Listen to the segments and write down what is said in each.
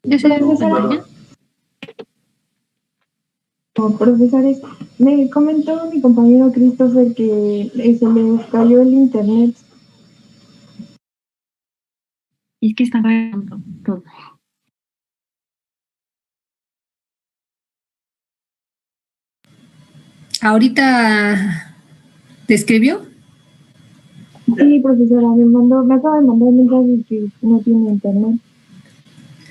Yo soy profesora. Profesores, me comentó mi compañero Christopher que se le cayó el internet. Es que estaba grabando todo. ¿Ahorita te escribió? Sí, profesora, me acaba de mandar un mensaje que no tiene internet.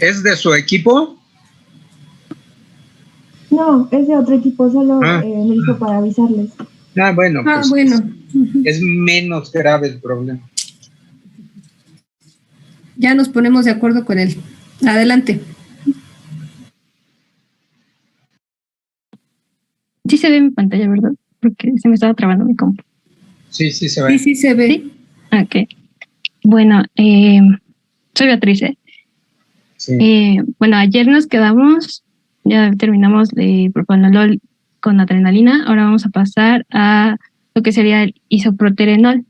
¿Es de su equipo? No, es de otro equipo, solo me dijo para avisarles. Bueno, pues bueno. Es menos grave el problema. Ya nos ponemos de acuerdo con él. Adelante. Sí se ve mi pantalla, ¿verdad? Porque se me estaba trabando mi compu. Sí, sí se ve. Sí, sí se ve. ¿Sí? Ok. Bueno, soy Beatriz, ¿eh? Sí. Bueno, ayer nos quedamos, ya terminamos de propanolol con adrenalina, ahora vamos a pasar a lo que sería el isoproterenol.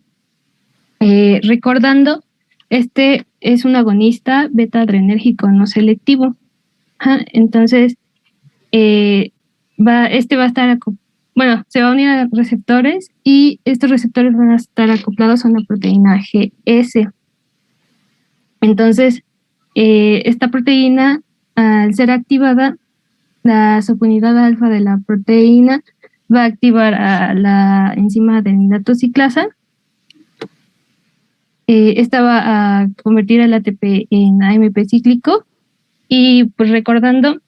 Recordando, este es un agonista beta-adrenérgico no selectivo. Entonces, va a estar, se va a unir a receptores y estos receptores van a estar acoplados a una proteína GS. Entonces, esta proteína, al ser activada, la subunidad alfa de la proteína va a activar a la enzima adenilatoxiclasa. Esta va a convertir el ATP en AMP cíclico y, pues recordando,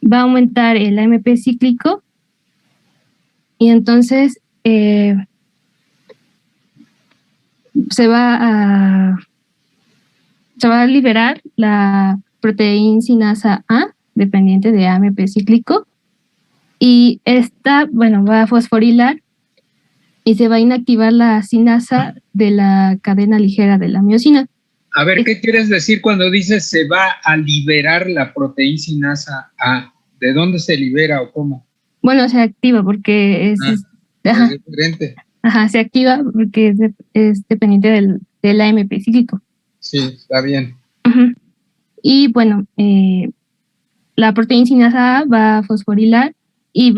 va a aumentar el AMP cíclico y entonces se va a liberar la proteína sinasa A, dependiente de AMP cíclico, y esta, va a fosforilar y se va a inactivar la sinasa de la cadena ligera de la miosina. A ver, ¿qué quieres decir cuando dices se va a liberar la proteína sinasa A? ¿De dónde se libera o cómo? Bueno, se activa porque es diferente. Se activa porque es dependiente del AMP cíclico. Sí, está bien. Y bueno, la proteína sinasa A va a fosforilar y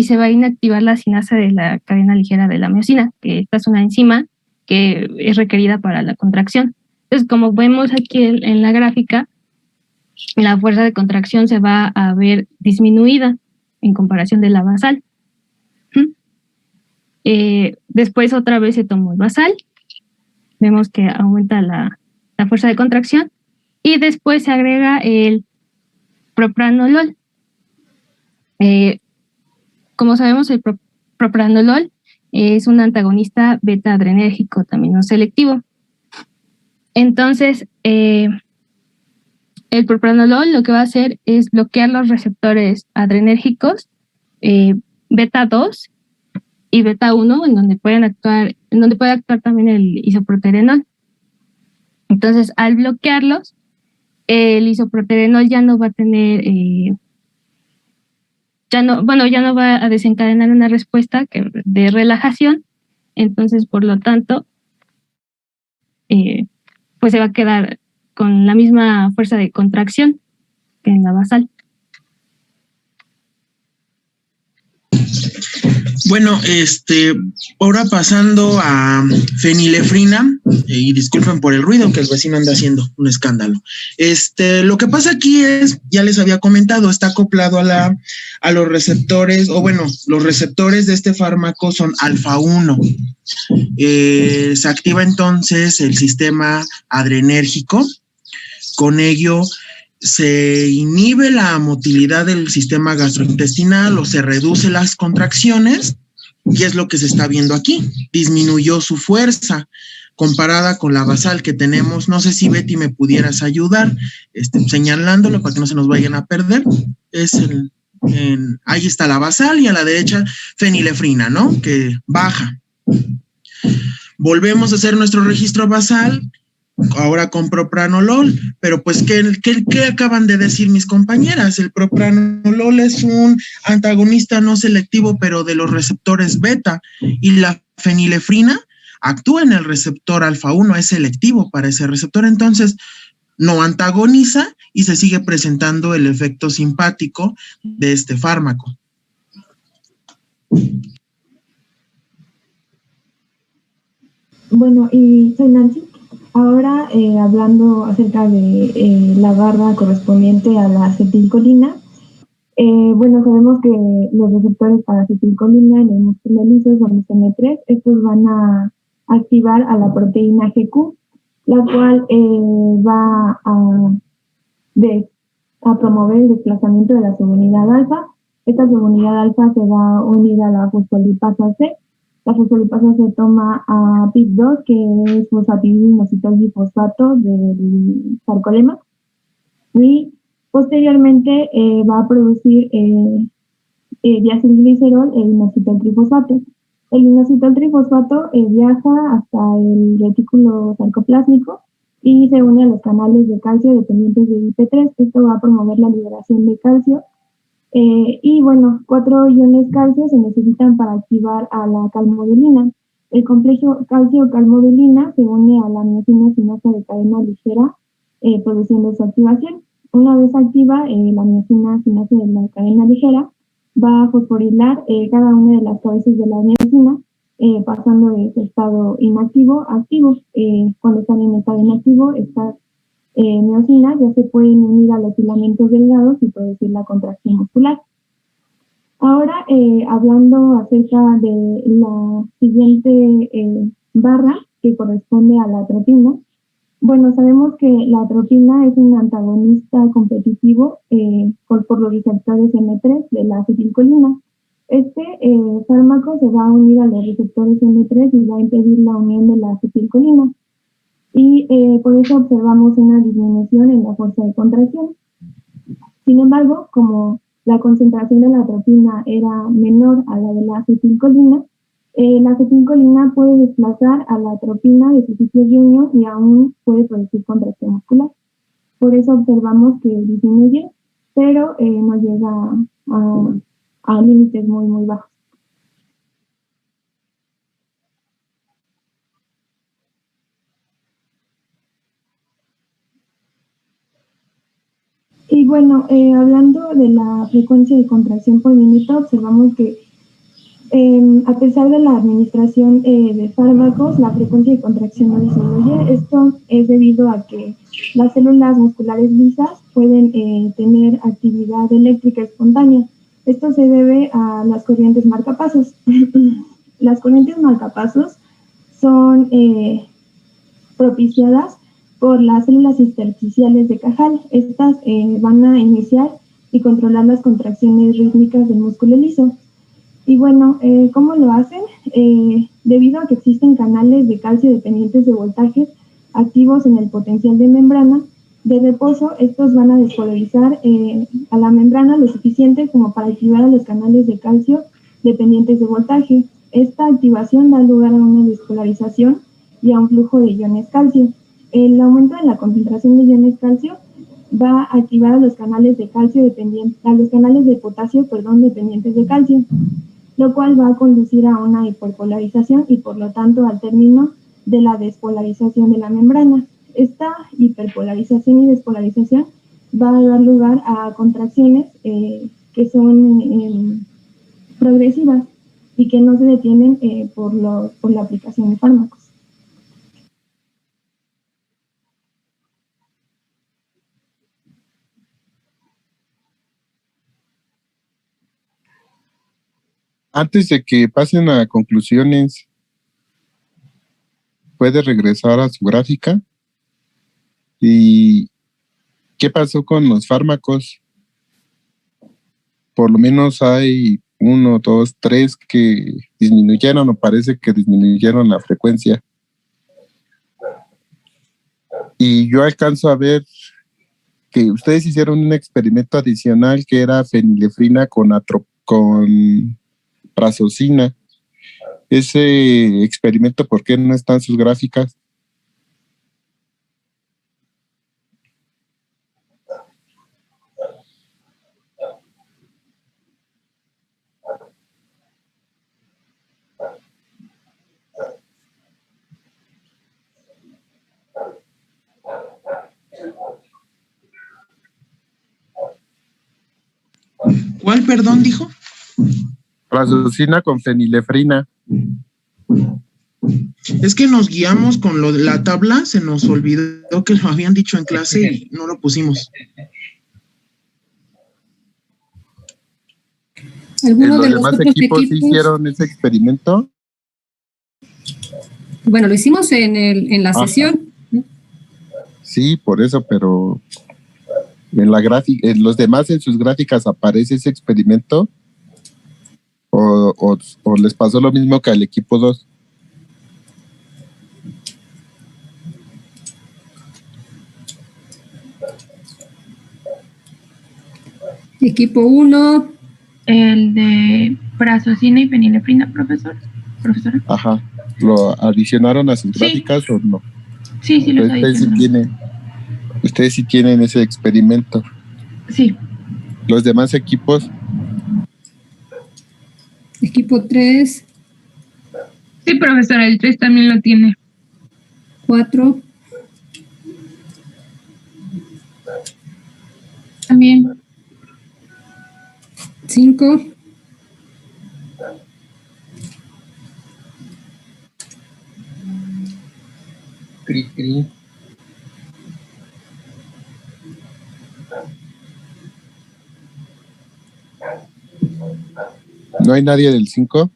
se va a inactivar la sinasa de la cadena ligera de la miosina, que esta es una enzima que es requerida para la contracción. Entonces, como vemos aquí en la gráfica, la fuerza de contracción se va a ver disminuida en comparación de la basal. Después otra vez se tomó el basal, vemos que aumenta la fuerza de contracción y después se agrega el propranolol. Como sabemos, el propranolol es un antagonista beta-adrenérgico, también no selectivo. Entonces, el propranolol lo que va a hacer es bloquear los receptores adrenérgicos beta 2 y beta 1, en donde puede actuar también el isoproterenol. Entonces, al bloquearlos, el isoproterenol ya no va a tener, ya no va a desencadenar una respuesta de relajación. Entonces, por lo tanto, pues se va a quedar con la misma fuerza de contracción que en la basal. Bueno, ahora pasando a fenilefrina, y disculpen por el ruido que el vecino anda haciendo un escándalo. Lo que pasa aquí es, ya les había comentado, está acoplado a los receptores, los receptores de este fármaco son alfa 1. Se activa entonces el sistema adrenérgico, con ello se inhibe la motilidad del sistema gastrointestinal o se reduce las contracciones y es lo que se está viendo aquí. Disminuyó su fuerza, comparada con la basal que tenemos. No sé si Betty me pudieras ayudar señalándolo para que no se nos vayan a perder. Ahí está la basal y a la derecha fenilefrina, ¿no? Que baja. Volvemos a hacer nuestro registro basal, ahora con propranolol, pero pues, ¿qué acaban de decir mis compañeras? El propranolol es un antagonista no selectivo, pero de los receptores beta, y la fenilefrina actúa en el receptor alfa 1, es selectivo para ese receptor, entonces no antagoniza y se sigue presentando el efecto simpático de este fármaco. Bueno, y soy Nancy. Ahora hablando acerca de la barra correspondiente a la acetilcolina. Bueno, sabemos que los receptores para acetilcolina en el músculo liso son los M3. Estos van a activar a la proteína GQ, la cual va a promover el desplazamiento de la subunidad alfa. Esta subunidad alfa se va a unir a la fosfolipasa C. La fosfolipasa C toma a PIP2, que es fosfatidilmositol-bifosfato del sarcolema, y posteriormente va a producir diacilglicerol e inositol-trifosfato. El inositol-trifosfato viaja hasta el retículo sarcoplásmico y se une a los canales de calcio dependientes de IP3. Esto va a promover la liberación de calcio. Y bueno, 4 iones calcio se necesitan para activar a la calmodulina. El complejo calcio-calmodulina se une a la miosina sinasa de cadena ligera, produciendo su activación. Una vez activa, la miosina sinasa de la cadena ligera va a fosforilar cada una de las cabezas de la miosina, pasando de ese estado inactivo a activo. Cuando están en estado inactivo, estas miosinas ya se pueden unir a los filamentos delgados y producir la contracción muscular. Ahora, hablando acerca de la siguiente barra, que corresponde a la atropina. Bueno, sabemos que la atropina es un antagonista competitivo por los receptores M3 de la acetilcolina. Este fármaco se va a unir a los receptores M3 y va a impedir la unión de la acetilcolina. Y por eso observamos una disminución en la fuerza de contracción. Sin embargo, como la concentración de la atropina era menor a la de la acetilcolina puede desplazar a la atropina de su sitio de unión y aún puede producir contracción muscular. Por eso observamos que disminuye, pero no llega a límites muy, muy bajos. Y bueno, hablando de la frecuencia de contracción por minuto, observamos que a pesar de la administración de fármacos, la frecuencia de contracción no disminuye. Esto es debido a que las células musculares lisas pueden tener actividad eléctrica espontánea. Esto se debe a las corrientes marcapasos. Las corrientes marcapasos son propiciadas por las células intersticiales de Cajal. Estas van a iniciar y controlar las contracciones rítmicas del músculo liso. Y bueno, ¿cómo lo hacen? Debido a que existen canales de calcio dependientes de voltajes activos en el potencial de membrana de reposo, estos van a despolarizar a la membrana lo suficiente como para activar a los canales de calcio dependientes de voltaje. Esta activación da lugar a una despolarización y a un flujo de iones calcio. El aumento de la concentración de iones calcio va a activar a los canales de calcio de potasio, dependientes de calcio, lo cual va a conducir a una hiperpolarización y por lo tanto al término de la despolarización de la membrana. Esta hiperpolarización y despolarización va a dar lugar a contracciones que son progresivas y que no se detienen por la aplicación de fármacos. Antes de que pasen a conclusiones, ¿puede regresar a su gráfica? ¿Y qué pasó con los fármacos? Por lo menos hay 1, 2, 3 que disminuyeron o parece que disminuyeron la frecuencia. Y yo alcanzo a ver que ustedes hicieron un experimento adicional que era fenilefrina con prazosina. Ese experimento, ¿por qué no están sus gráficas? ¿Cuál, perdón, dijo? Prazosina con fenilefrina. Es que nos guiamos con lo de la tabla, se nos olvidó que lo habían dicho en clase y no lo pusimos. ¿Alguno de ¿Los los demás otros equipos equipos? hicieron ese experimento? Bueno, lo hicimos en la Ajá. sesión. Sí, por eso, pero en la gráfica, en los demás en sus gráficas aparece ese experimento o les pasó lo mismo que al equipo 2. Equipo 1, El de prazosina y fenilefrina, profesora. Ajá. ¿Lo adicionaron a sus Sí. gráficas o no? Sí, sí, los Ustedes sí tienen ese experimento. Sí. Los demás equipos, equipo 3, Sí, profesora, el 3 también lo tiene. 4, También. 5, Cri, cri. ¿no hay nadie del 5?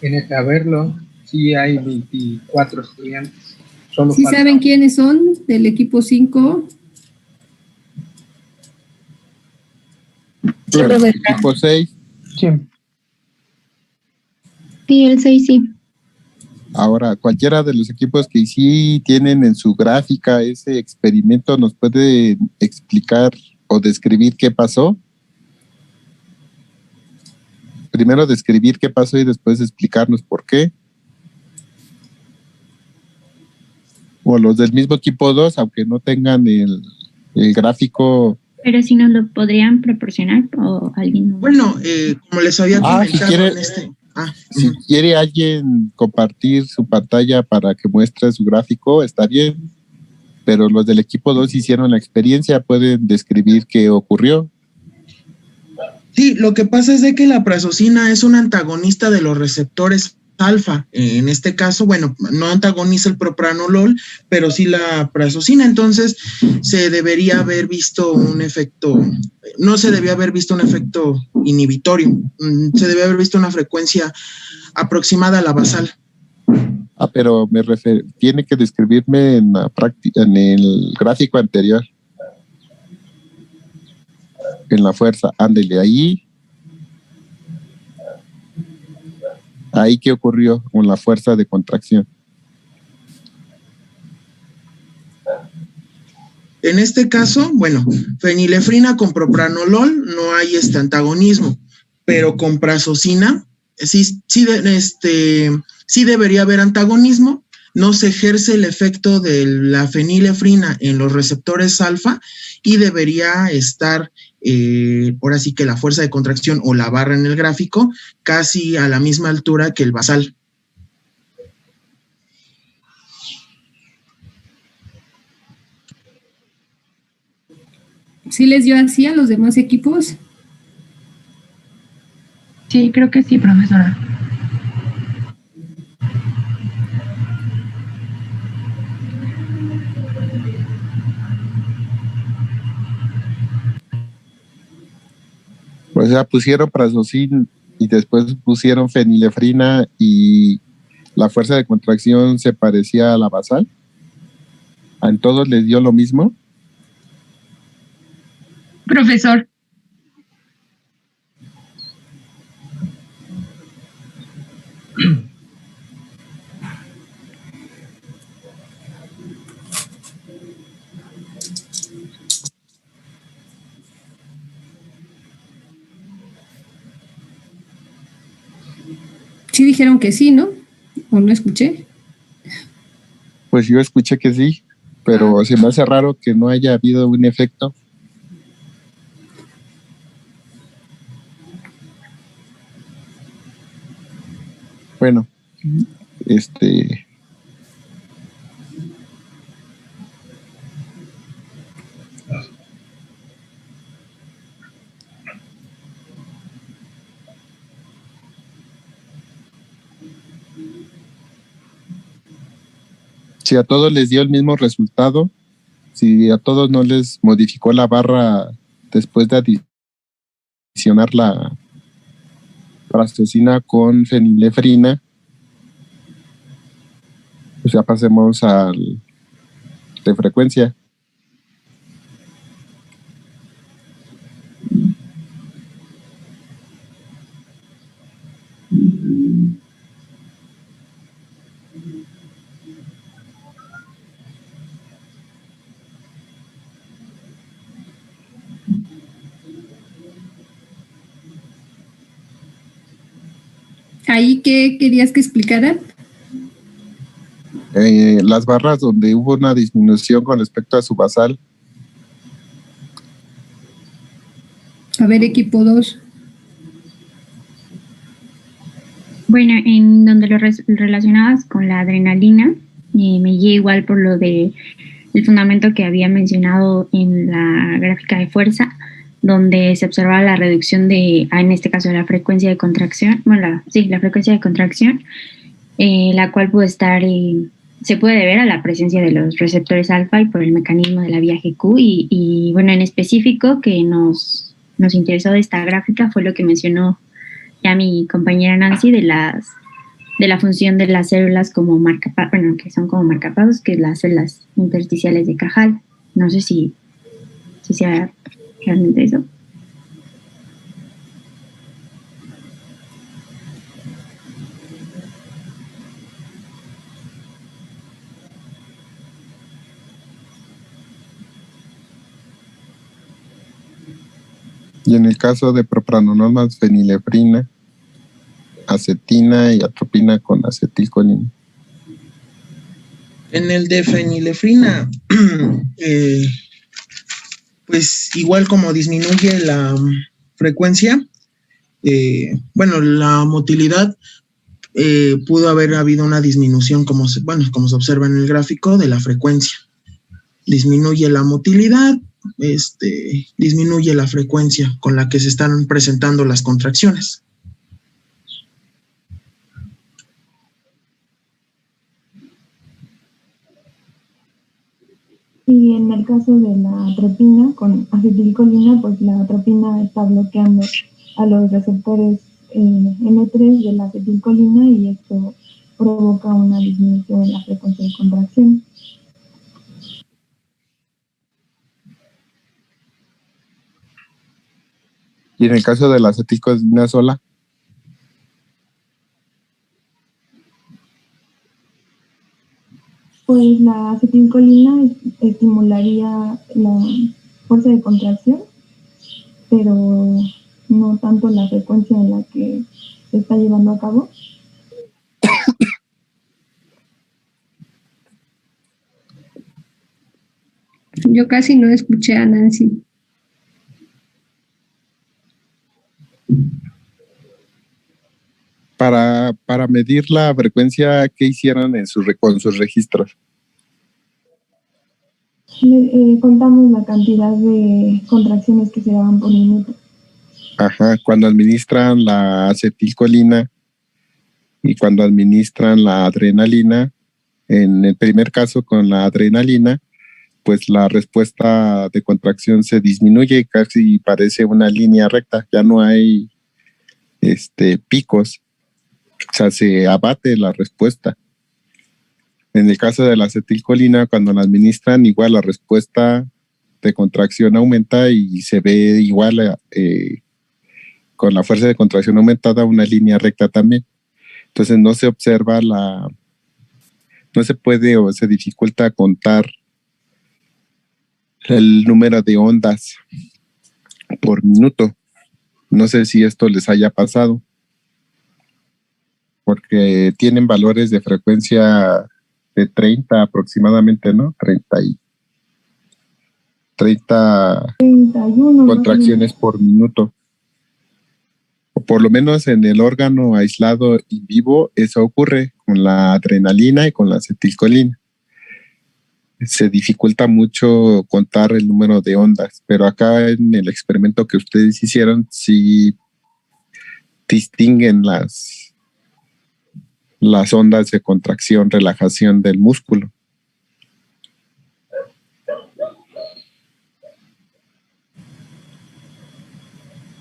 Tiene que haberlo. Sí, hay 24 estudiantes. Solo ¿sí falta saben quiénes son del equipo 5? Sí, Bueno, profesora. equipo 6. Sí. Sí, el 6 sí. Ahora, cualquiera de los equipos que sí tienen en su gráfica ese experimento, ¿nos puede explicar o describir qué pasó? Primero describir qué pasó y después explicarnos por qué. O los del mismo equipo 2, aunque no tengan el gráfico. Pero si nos lo podrían proporcionar o alguien. Bueno, como les había comentado si quiere, en este... si quiere alguien compartir su pantalla para que muestre su gráfico, está bien. Pero los del equipo 2 hicieron la experiencia, pueden describir qué ocurrió. Sí, lo que pasa es de que la prazosina es un antagonista de los receptores alfa. En este caso, bueno, no antagoniza el propranolol, pero sí la prazosina. Entonces, se debería haber visto un efecto, no se debía haber visto un efecto inhibitorio, se debía haber visto una frecuencia aproximada a la basal. Pero tiene que describirme en la práctica, en el gráfico anterior. En la fuerza, ándele ahí. Ahí, ¿qué ocurrió con la fuerza de contracción? En este caso, bueno, fenilefrina con propranolol no hay este antagonismo, pero con prazosina sí debería haber antagonismo. No se ejerce el efecto de la fenilefrina en los receptores alfa y debería estar, ahora sí que la fuerza de contracción o la barra en el gráfico, casi a la misma altura que el basal. ¿Sí les dio así a los demás equipos? Sí, creo que sí, profesora. O sea, pusieron prazosina y después pusieron fenilefrina y la fuerza de contracción se parecía a la basal. ¿A todos les dio lo mismo? Profesor. Sí dijeron que sí, ¿no? ¿O no escuché? Pues yo escuché que sí, pero se me hace raro que no haya habido un efecto. Bueno, si a todos les dio el mismo resultado, si a todos no les modificó la barra después de adicionar la prastacina con fenilefrina, pues ya pasemos de frecuencia. ¿Ahí qué querías que explicaran? Las barras donde hubo una disminución con respecto a su basal. A ver, equipo 2. Bueno, en donde lo relacionabas con la adrenalina, me guié igual por lo de el fundamento que había mencionado en la gráfica de fuerza, donde se observaba la reducción en este caso, la frecuencia de contracción, la frecuencia de contracción, la cual puede estar, se puede deber a la presencia de los receptores alfa y por el mecanismo de la vía GQ, y bueno, en específico que nos interesó de esta gráfica fue lo que mencionó ya mi compañera Nancy de la función de las células como que son como marcapasos, que es las células intersticiales de Cajal. No sé si sea realmente eso. Y en el caso de propranolol, fenilefrina, acetina y atropina con acetilcolina. En el de fenilefrina, pues igual como disminuye la frecuencia, la motilidad, pudo haber habido una disminución, como se observa en el gráfico, de la frecuencia. Disminuye la motilidad, disminuye la frecuencia con la que se están presentando las contracciones. Y en el caso de la atropina con acetilcolina, pues la atropina está bloqueando a los receptores M3 de la acetilcolina y esto provoca una disminución en la frecuencia de contracción. Y en el caso de la acetilcolina sola, pues la acetilcolina estimularía la fuerza de contracción, pero no tanto la frecuencia en la que se está llevando a cabo. Yo casi no escuché a Nancy. para medir la frecuencia, ¿qué hicieron con sus registros? Contamos la cantidad de contracciones que se daban por minuto. Ajá, cuando administran la acetilcolina y cuando administran la adrenalina, en el primer caso con la adrenalina, pues la respuesta de contracción se disminuye y casi parece una línea recta, ya no hay picos, o sea, se abate la respuesta. En el caso de la acetilcolina, cuando la administran, igual la respuesta de contracción aumenta y se ve igual con la fuerza de contracción aumentada una línea recta también. Entonces no se observa no se puede o se dificulta contar el número de ondas por minuto. No sé si esto les haya pasado. porque tienen valores de frecuencia de 30 aproximadamente, ¿no? 30 31. contracciones por minuto. O por lo menos en el órgano aislado y vivo, eso ocurre con la adrenalina y con la acetilcolina. Se dificulta mucho contar el número de ondas, pero acá en el experimento que ustedes hicieron, sí distinguen las ondas de contracción, relajación del músculo.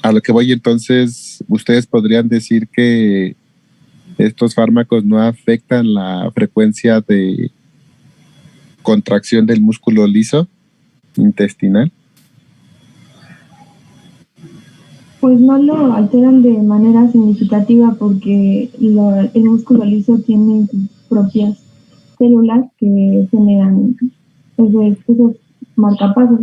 A lo que voy entonces, ustedes podrían decir que estos fármacos no afectan la frecuencia de contracción del músculo liso intestinal. Pues no lo alteran de manera significativa porque el músculo liso tiene sus propias células que generan esos marcapasos.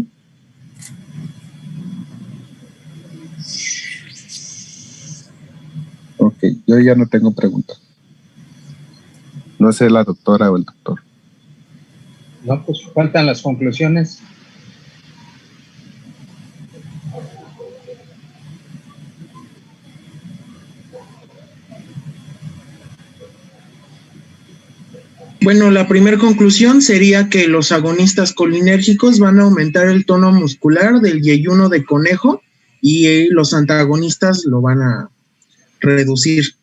Ok, yo ya no tengo preguntas. No sé la doctora o el doctor. No, pues faltan las conclusiones. Bueno, la primera conclusión sería que los agonistas colinérgicos van a aumentar el tono muscular del yeyuno de conejo y los antagonistas lo van a reducir.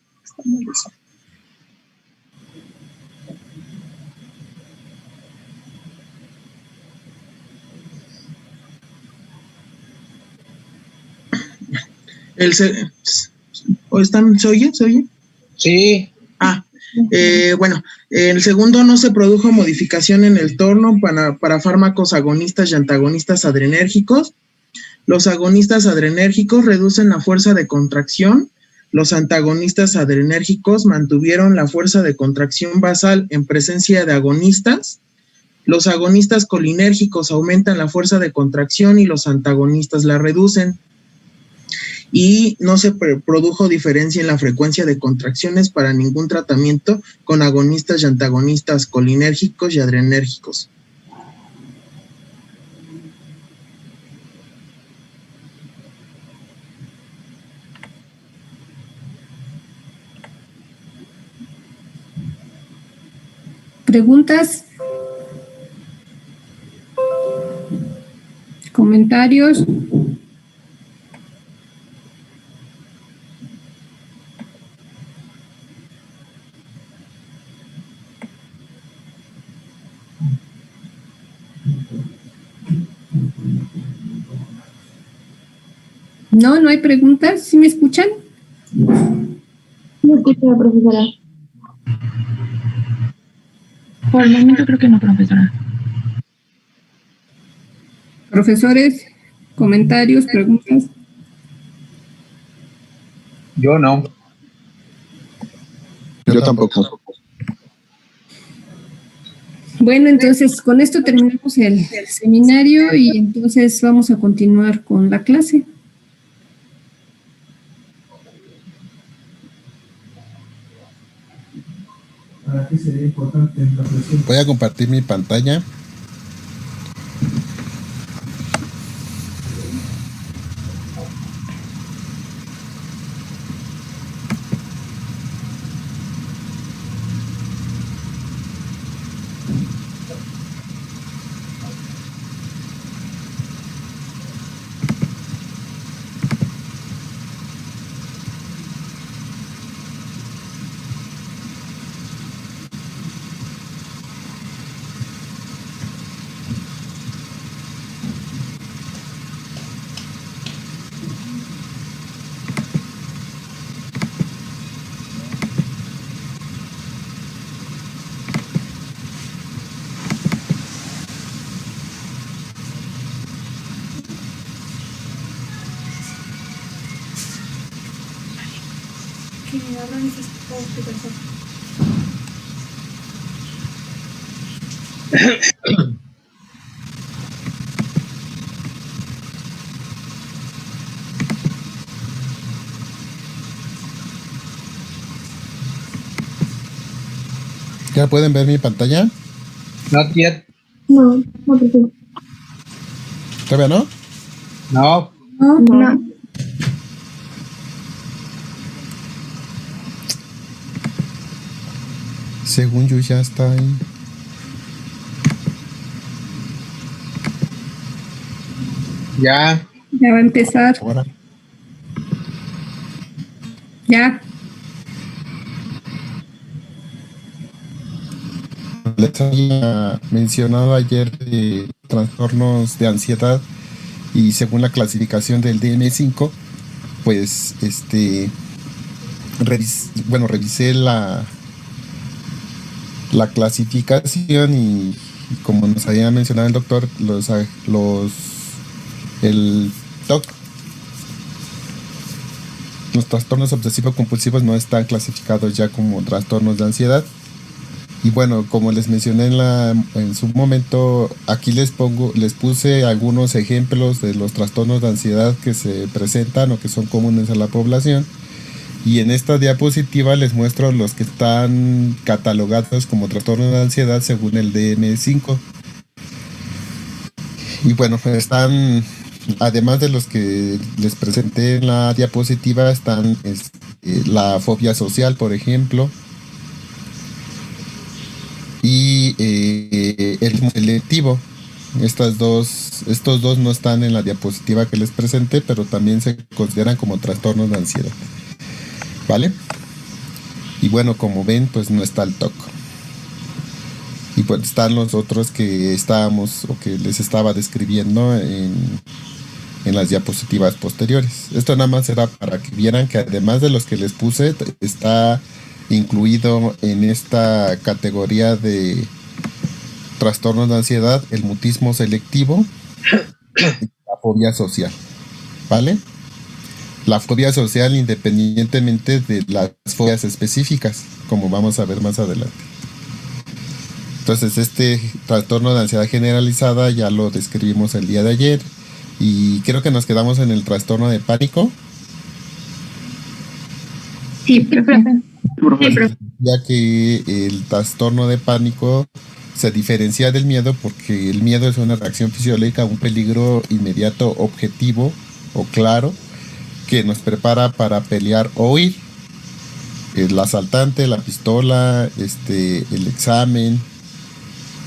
¿Se oye? ¿Se oye? Sí. Bueno, el segundo, no se produjo modificación en el tono para fármacos agonistas y antagonistas adrenérgicos. Los agonistas adrenérgicos reducen la fuerza de contracción. Los antagonistas adrenérgicos mantuvieron la fuerza de contracción basal en presencia de agonistas. Los agonistas colinérgicos aumentan la fuerza de contracción y los antagonistas la reducen. Y no se produjo diferencia en la frecuencia de contracciones para ningún tratamiento con agonistas y antagonistas colinérgicos y adrenérgicos. ¿Preguntas? ¿Comentarios? No, no hay preguntas. ¿Sí me escuchan? No escucha, profesora. Por el momento creo que no, profesora. Profesores, comentarios, preguntas. Yo no. Yo tampoco. Bueno, entonces con esto terminamos el seminario y entonces vamos a continuar con la clase. ¿Para qué sería importante la presión? Voy a compartir mi pantalla. ¿Ya pueden ver mi pantalla? Not yet. No, no prefiero. ¿Todavía no? No. No. Según yo ya está ahí. Ya. Ya va a empezar. Ahora. Ya. Les había mencionado ayer de trastornos de ansiedad y según la clasificación del DSM-5, pues revisé la clasificación y como nos había mencionado el doctor, el TOC, los trastornos obsesivo-compulsivos no están clasificados ya como trastornos de ansiedad. Y bueno, como les mencioné en su momento, aquí les puse algunos ejemplos de los trastornos de ansiedad que se presentan o que son comunes a la población. Y en esta diapositiva les muestro los que están catalogados como trastornos de ansiedad según el DSM-5. Y bueno, están, además de los que les presenté en la diapositiva, están la fobia social, por ejemplo, y el selectivo. Estos dos no están en la diapositiva que les presenté, pero también se consideran como trastornos de ansiedad. ¿Vale? Y bueno, como ven, pues no está el TOC. Y pues están los otros que estábamos o que les estaba describiendo en las diapositivas posteriores. Esto nada más era para que vieran que además de los que les puse, está incluido en esta categoría de trastornos de ansiedad el mutismo selectivo y la fobia social. ¿Vale? La fobia social independientemente de las fobias específicas, como vamos a ver más adelante. Entonces, este trastorno de ansiedad generalizada ya lo describimos el día de ayer y creo que nos quedamos en el trastorno de pánico. Sí, profe. Ya que el trastorno de pánico se diferencia del miedo porque el miedo es una reacción fisiológica a un peligro inmediato, objetivo o claro que nos prepara para pelear o huir. El asaltante, la pistola, el examen,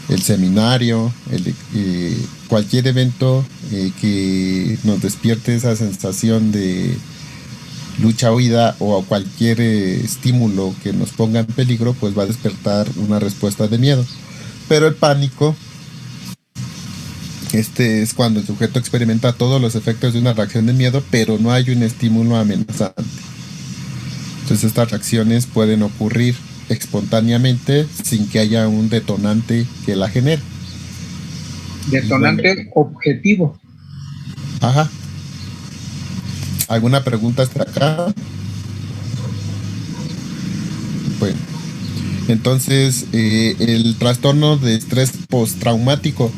el seminario, cualquier evento que nos despierte esa sensación de lucha, huida o cualquier estímulo que nos ponga en peligro, pues va a despertar una respuesta de miedo. Pero el pánico, es cuando el sujeto experimenta todos los efectos de una reacción de miedo, pero no hay un estímulo amenazante. Entonces estas reacciones pueden ocurrir espontáneamente sin que haya un detonante que la genere. Detonante objetivo. Ajá. ¿Alguna pregunta hasta acá? Bueno, entonces el trastorno de estrés postraumático.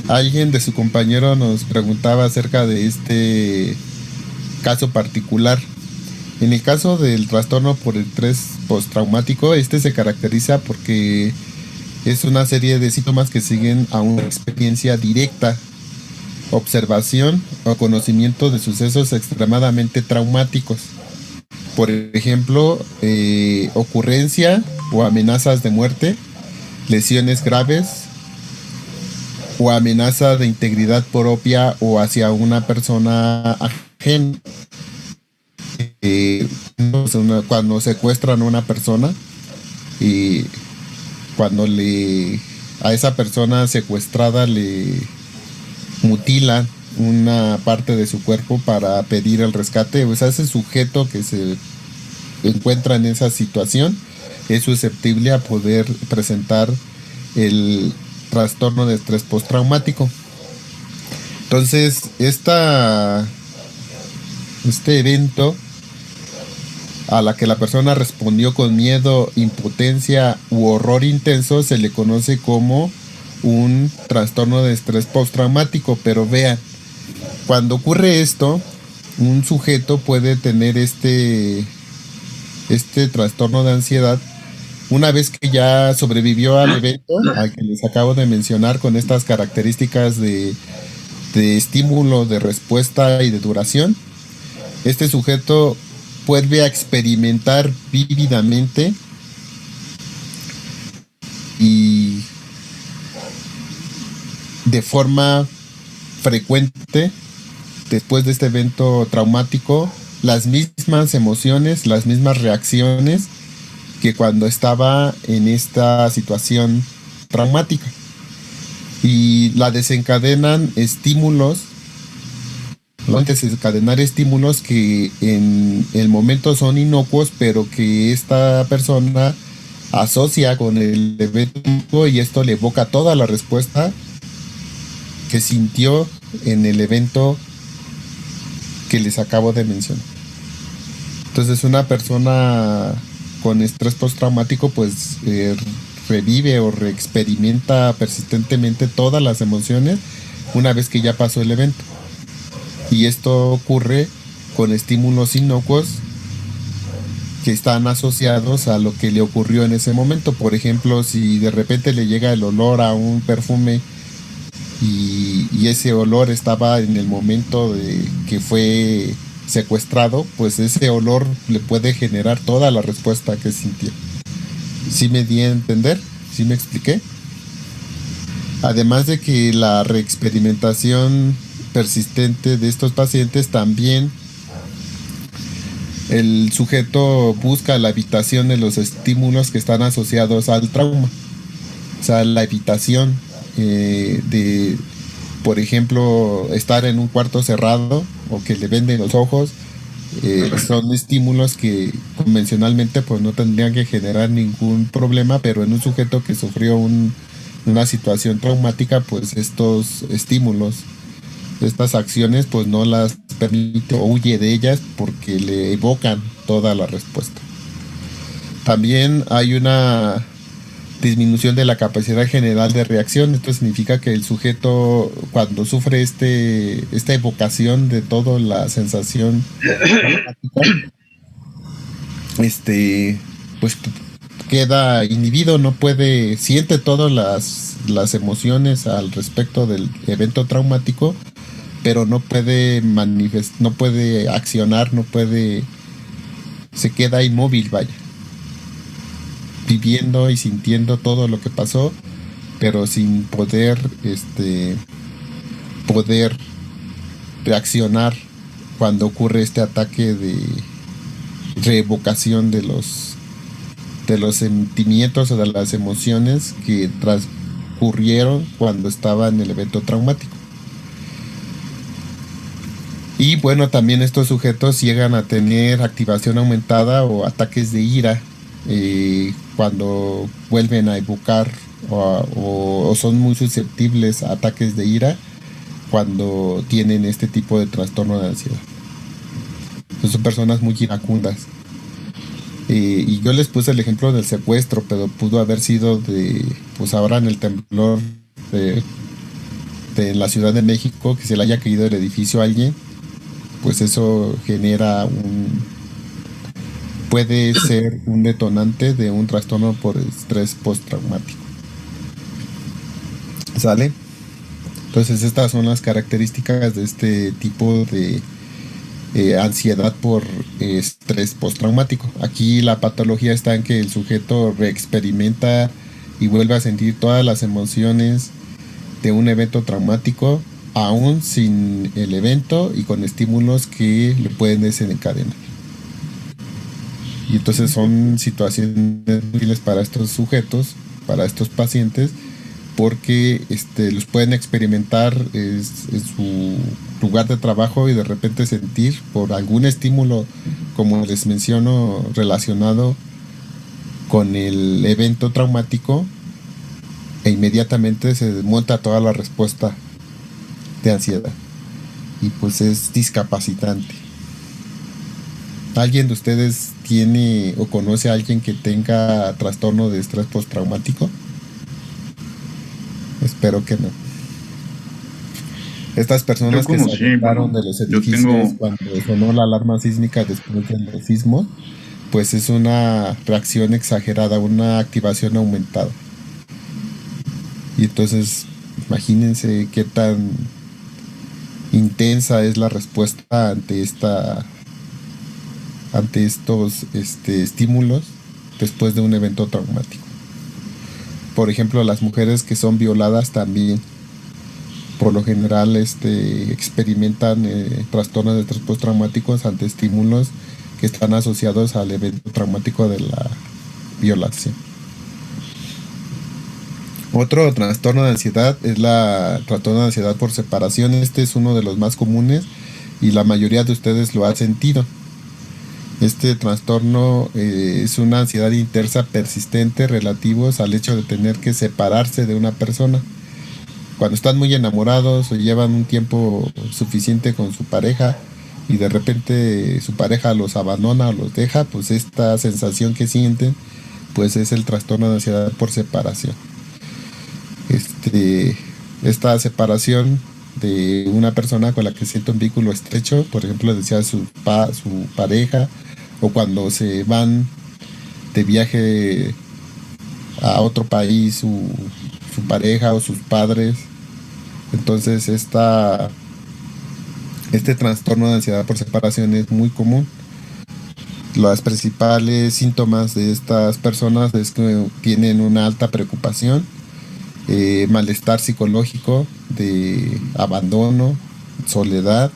Alguien de su compañero nos preguntaba acerca de este caso particular. En el caso del trastorno por estrés postraumático, se caracteriza porque es una serie de síntomas que siguen a una experiencia directa, observación o conocimiento de sucesos extremadamente traumáticos. Por ejemplo, ocurrencia o amenazas de muerte, lesiones graves o amenaza de integridad propia o hacia una persona ajena. Cuando secuestran a una persona y cuando a esa persona secuestrada le mutilan una parte de su cuerpo para pedir el rescate, o sea, ese sujeto que se encuentra en esa situación es susceptible a poder presentar el trastorno de estrés postraumático. Entonces, este evento a la que la persona respondió con miedo, impotencia u horror intenso se le conoce como un trastorno de estrés postraumático. Pero vean, cuando ocurre esto, un sujeto puede tener este trastorno de ansiedad Una vez que ya sobrevivió al evento, al que les acabo de mencionar, con estas características de estímulo, de respuesta y de duración, este sujeto vuelve a experimentar vívidamente y de forma frecuente, después de este evento traumático, las mismas emociones, las mismas reacciones que cuando estaba en esta situación traumática. Y la desencadenan estímulos, desencadenar estímulos que en el momento son inocuos, pero que esta persona asocia con el evento y esto le evoca toda la respuesta que sintió en el evento que les acabo de mencionar. Entonces una persona con estrés postraumático pues revive o reexperimenta persistentemente todas las emociones una vez que ya pasó el evento. Y esto ocurre con estímulos inocuos que están asociados a lo que le ocurrió en ese momento. Por ejemplo, si de repente le llega el olor a un perfume y ese olor estaba en el momento de que fue secuestrado, pues ese olor le puede generar toda la respuesta que sintió. ¿Sí me di a entender? ¿Sí me expliqué? Además de que la reexperimentación persistente de estos pacientes, también el sujeto busca la evitación de los estímulos que están asociados al trauma. O sea, la evitación de, por ejemplo, estar en un cuarto cerrado o que le venden los ojos, son estímulos que convencionalmente pues no tendrían que generar ningún problema, pero en un sujeto que sufrió una situación traumática, pues estos estímulos, estas acciones, pues no las permite o huye de ellas porque le evocan toda la respuesta. También hay una disminución de la capacidad general de reacción. Esto significa que el sujeto, cuando sufre esta evocación de toda la sensación, pues queda inhibido, no puede, siente todas las emociones al respecto del evento traumático, pero no puede no puede accionar, se queda inmóvil, vaya, viviendo y sintiendo todo lo que pasó, pero sin poder reaccionar cuando ocurre este ataque de reevocación de los sentimientos o de las emociones que transcurrieron cuando estaba en el evento traumático. Y bueno, también estos sujetos llegan a tener activación aumentada o ataques de ira cuando vuelven a evocar o son muy susceptibles a ataques de ira cuando tienen este tipo de trastorno de ansiedad. Pues son personas muy iracundas. Y yo les puse el ejemplo del secuestro, pero pudo haber sido pues ahora en el temblor de la Ciudad de México, que se le haya caído el edificio a alguien, pues eso genera puede ser un detonante de un trastorno por estrés postraumático. ¿Sale? Entonces estas son las características de este tipo de ansiedad por estrés postraumático. Aquí la patología está en que el sujeto reexperimenta y vuelve a sentir todas las emociones de un evento traumático, aún sin el evento y con estímulos que le pueden desencadenar. Y entonces son situaciones difíciles para estos sujetos, para estos pacientes, porque los pueden experimentar en su lugar de trabajo y de repente sentir por algún estímulo, como les menciono, relacionado con el evento traumático, e inmediatamente se desmonta toda la respuesta de ansiedad y pues es discapacitante. ¿Alguien de ustedes tiene o conoce a alguien que tenga trastorno de estrés postraumático? Espero que no. Estas personas que se saltaron de los edificios cuando sonó la alarma sísmica después de los sismos, pues es una reacción exagerada, una activación aumentada. Y entonces, imagínense qué tan intensa es la respuesta ante estos estímulos después de un evento traumático. Por ejemplo, las mujeres que son violadas también, por lo general, experimentan trastornos de estrés postraumáticos ante estímulos que están asociados al evento traumático de la violación. Otro trastorno de ansiedad es la trastorno de ansiedad por separación. Este es uno de los más comunes y la mayoría de ustedes lo ha sentido. Este trastorno es una ansiedad intensa persistente relativos al hecho de tener que separarse de una persona. Cuando están muy enamorados o llevan un tiempo suficiente con su pareja y de repente su pareja los abandona o los deja, pues esta sensación que sienten pues es el trastorno de ansiedad por separación. Esta separación de una persona con la que siente un vínculo estrecho, por ejemplo, decía su pareja, o cuando se van de viaje a otro país su pareja o sus padres. Entonces este trastorno de ansiedad por separación es muy común. Los principales síntomas de estas personas es que tienen una alta preocupación, malestar psicológico, de abandono, soledad,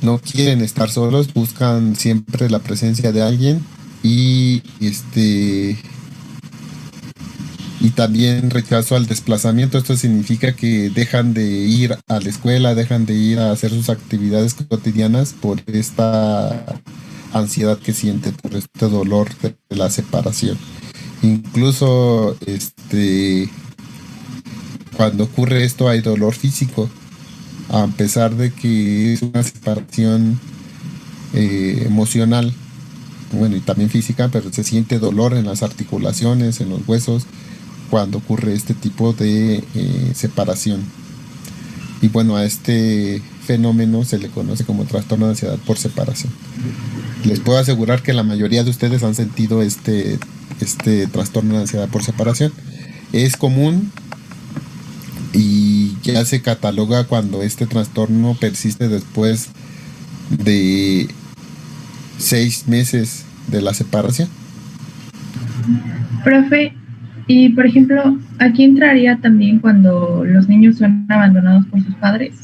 no quieren estar solos, buscan siempre la presencia de alguien y también rechazo al desplazamiento. Esto significa que dejan de ir a la escuela, dejan de ir a hacer sus actividades cotidianas por esta ansiedad que sienten, por este dolor de la separación. Incluso cuando ocurre esto hay dolor físico, a pesar de que es una separación emocional, bueno, y también física, pero se siente dolor en las articulaciones, en los huesos, cuando ocurre este tipo de separación. Y bueno, a este fenómeno se le conoce como trastorno de ansiedad por separación. Les puedo asegurar que la mayoría de ustedes han sentido este trastorno de ansiedad por separación. Es común y ya se cataloga cuando este trastorno persiste después de 6 meses de la separación. Profe, y por ejemplo, ¿aquí entraría también cuando los niños son abandonados por sus padres?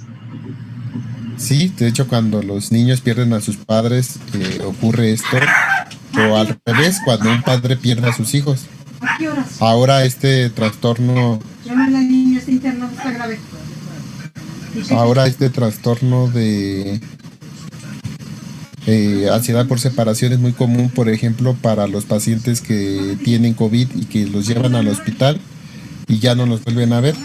Sí, de hecho cuando los niños pierden a sus padres ocurre esto, o al revés, cuando un padre pierde a sus hijos. Ahora este trastorno de ansiedad por separación es muy común, por ejemplo, para los pacientes que tienen COVID y que los llevan al hospital y ya no los vuelven a ver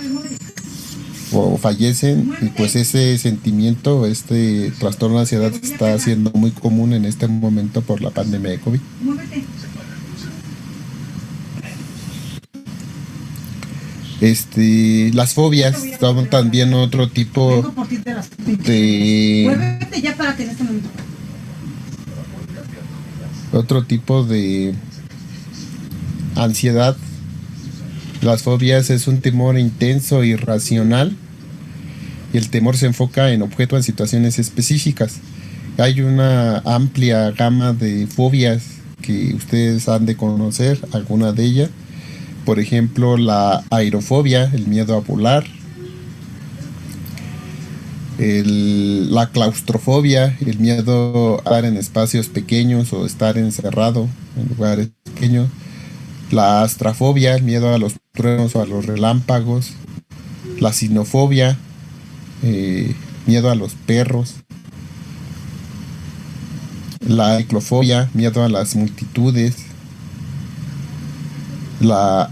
o fallecen, y pues ese sentimiento, este trastorno de ansiedad está siendo muy común en este momento por la pandemia de COVID. Las fobias son también otro tipo de ansiedad. Las fobias es un temor intenso e irracional, y el temor se enfoca en objetos en situaciones específicas. Hay una amplia gama de fobias que ustedes han de conocer, alguna de ellas. Por ejemplo, la aerofobia, el miedo a volar. La claustrofobia, el miedo a estar en espacios pequeños o estar encerrado en lugares pequeños. La astrafobia, el miedo a los truenos o a los relámpagos. La sinofobia, miedo a los perros. La iclofobia, miedo a las multitudes. La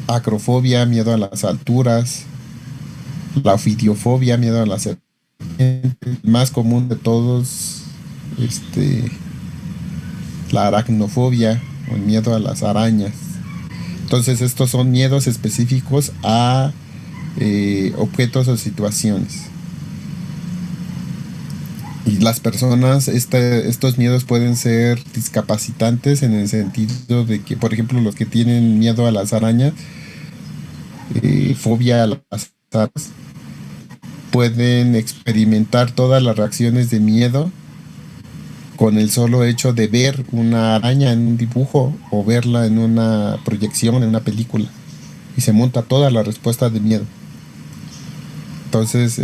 acrofobia, miedo a las alturas. La ofidiofobia, miedo a las serpientes. El más común de todos, la aracnofobia, o el miedo a las arañas. Entonces estos son miedos específicos a objetos o situaciones. Y las personas, estos miedos pueden ser discapacitantes en el sentido de que, por ejemplo, los que tienen miedo a las arañas, fobia a las arañas, pueden experimentar todas las reacciones de miedo con el solo hecho de ver una araña en un dibujo o verla en una proyección, en una película. Y se monta toda la respuesta de miedo. Entonces,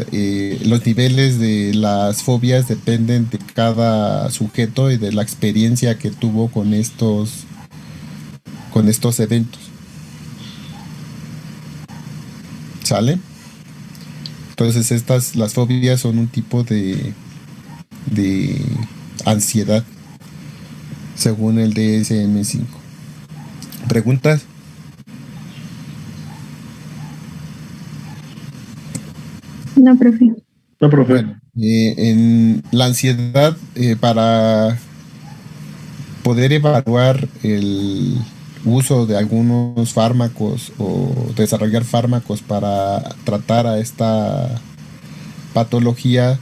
los niveles de las fobias dependen de cada sujeto y de la experiencia que tuvo con estos eventos. ¿Sale? Entonces, las fobias son un tipo de ansiedad, según el DSM-5. ¿Preguntas? No, profe. No, profe. Bueno, en la ansiedad, para poder evaluar el uso de algunos fármacos o desarrollar fármacos para tratar a esta patología,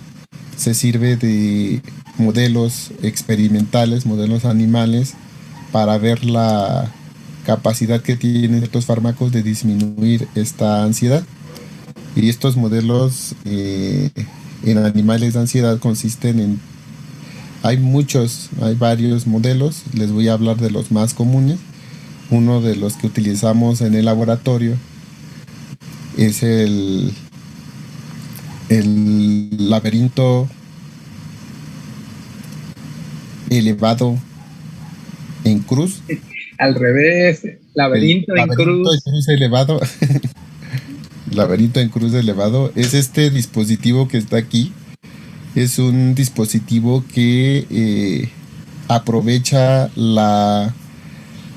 se sirve de modelos experimentales, modelos animales, para ver la capacidad que tienen estos fármacos de disminuir esta ansiedad. Y estos modelos en animales de ansiedad consisten en... Hay varios modelos, les voy a hablar de los más comunes. Uno de los que utilizamos en el laboratorio es el laberinto elevado en cruz. Al revés, laberinto en cruz elevado. Laberinto en cruz elevado es este dispositivo que está aquí. Es un dispositivo que aprovecha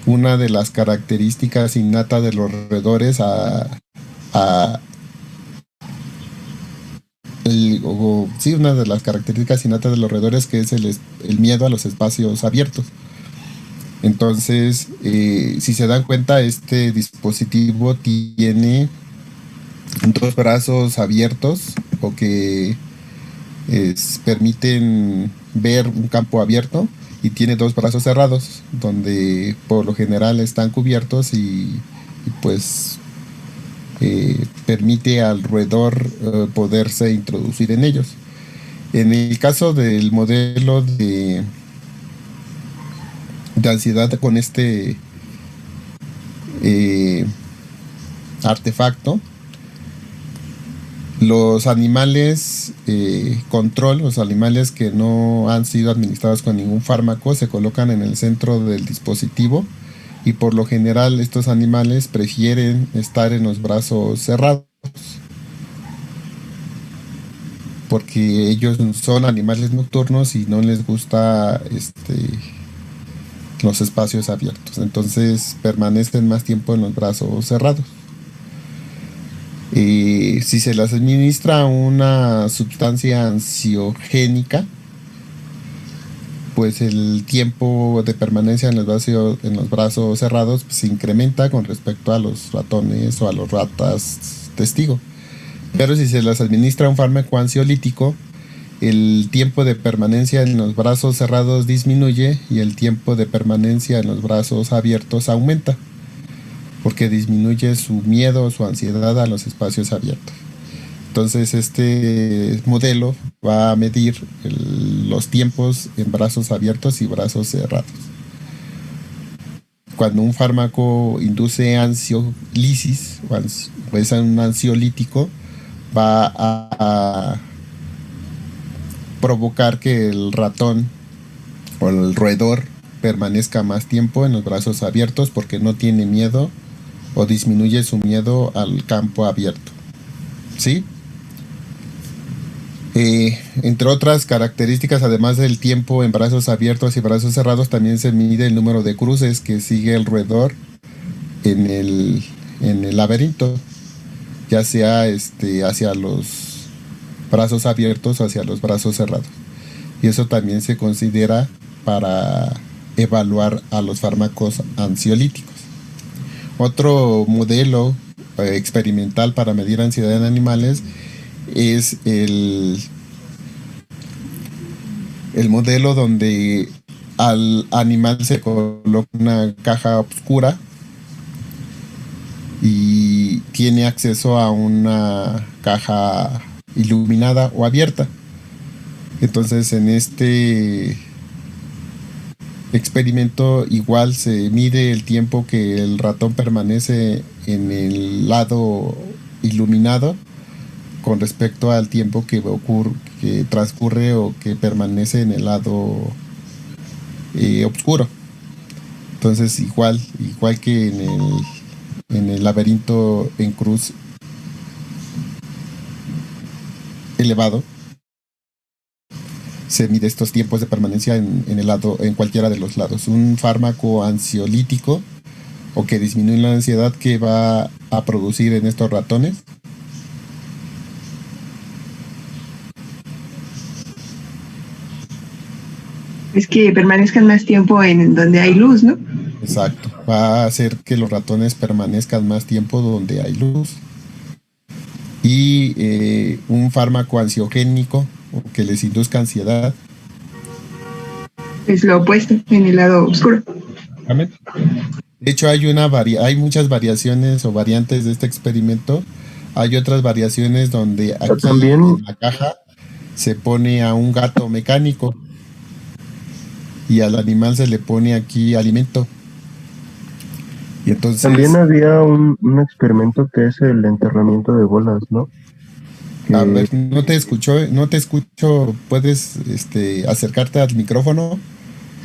una de las características innatas de los roedores una de las características innatas de los roedores, que es el miedo a los espacios abiertos. Entonces, si se dan cuenta, este dispositivo tiene 2 brazos abiertos o que permiten ver un campo abierto, y tiene 2 brazos cerrados donde por lo general están cubiertos y pues permite al roedor poderse introducir en ellos. En el caso del modelo de ansiedad con este artefacto, los animales control, los animales que no han sido administrados con ningún fármaco, se colocan en el centro del dispositivo, y por lo general estos animales prefieren estar en los brazos cerrados porque ellos son animales nocturnos y no les gusta los espacios abiertos. Entonces permanecen más tiempo en los brazos cerrados. Si se les administra una sustancia ansiogénica, pues el tiempo de permanencia en los brazos cerrados se incrementa con respecto a los ratones o a los ratas testigo. Pero si se les administra un fármaco ansiolítico, el tiempo de permanencia en los brazos cerrados disminuye y el tiempo de permanencia en los brazos abiertos aumenta, porque disminuye su miedo, su ansiedad a los espacios abiertos. Entonces este modelo va a medir los tiempos en brazos abiertos y brazos cerrados. Cuando un fármaco induce ansiolisis o es un ansiolítico, va a provocar que el ratón o el roedor permanezca más tiempo en los brazos abiertos porque no tiene miedo o disminuye su miedo al campo abierto. ¿Sí? Entre otras características, además del tiempo en brazos abiertos y brazos cerrados, también se mide el número de cruces que sigue el roedor en el laberinto, ya sea hacia los brazos abiertos o hacia los brazos cerrados. Y eso también se considera para evaluar a los fármacos ansiolíticos. Otro modelo experimental para medir ansiedad en animales es el modelo donde al animal se coloca una caja oscura y tiene acceso a una caja iluminada o abierta. Entonces en este experimento igual se mide el tiempo que el ratón permanece en el lado iluminado con respecto al tiempo que transcurre o que permanece en el lado oscuro. Entonces igual que en el laberinto en cruz elevado, se mide estos tiempos de permanencia en cualquiera de los lados. Un fármaco ansiolítico o que disminuye la ansiedad que va a producir en estos ratones. Es que permanezcan más tiempo en donde hay luz, ¿no? Exacto. Va a hacer que los ratones permanezcan más tiempo donde hay luz. Y un fármaco ansiogénico o que les induzca ansiedad. Es lo opuesto, en el lado oscuro. De hecho, hay muchas variaciones o variantes de este experimento. Hay otras variaciones donde aquí también en la caja se pone a un gato mecánico y al animal se le pone aquí alimento. Y entonces también había un experimento que es el enterramiento de bolas, ¿no? A ver, no te escucho, ¿puedes acercarte al micrófono?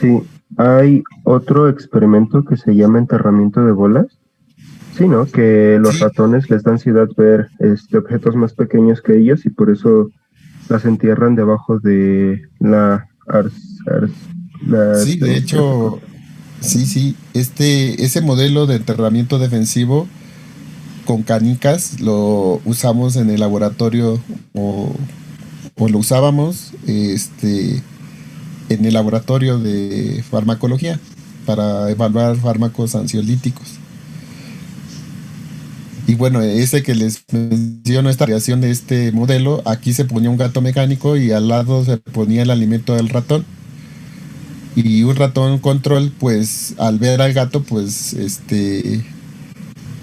Sí, hay otro experimento que se llama enterramiento de bolas. Sí, ¿no? Que los ratones les da ansiedad ver objetos más pequeños que ellos y por eso las entierran debajo de la sí, de hecho, sí, ese modelo de enterramiento defensivo con canicas lo usamos en el laboratorio o lo usábamos en el laboratorio de farmacología para evaluar fármacos ansiolíticos. Y bueno, ese que les menciono, esta variación de este modelo, aquí se ponía un gato mecánico y al lado se ponía el alimento del ratón. Y un ratón control, pues al ver al gato, pues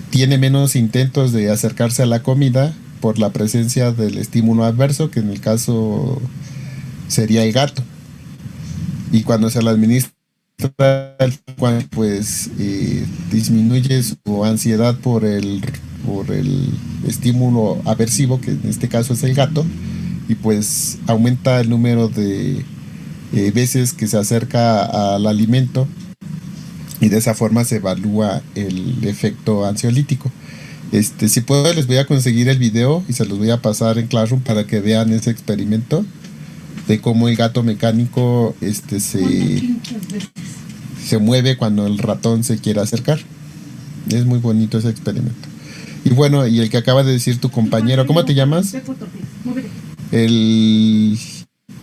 tiene menos intentos de acercarse a la comida por la presencia del estímulo adverso, que en el caso sería el gato. Y cuando se le administra, pues disminuye su ansiedad por el estímulo aversivo, que en este caso es el gato, y pues aumenta el número de veces que se acerca al alimento y de esa forma se evalúa el efecto ansiolítico. Si puedo les voy a conseguir el video y se los voy a pasar en Classroom para que vean ese experimento de cómo el gato mecánico se mueve cuando el ratón se quiere acercar. Es muy bonito ese experimento. Y bueno, y el que acaba de decir tu compañero, ¿cómo te llamas? El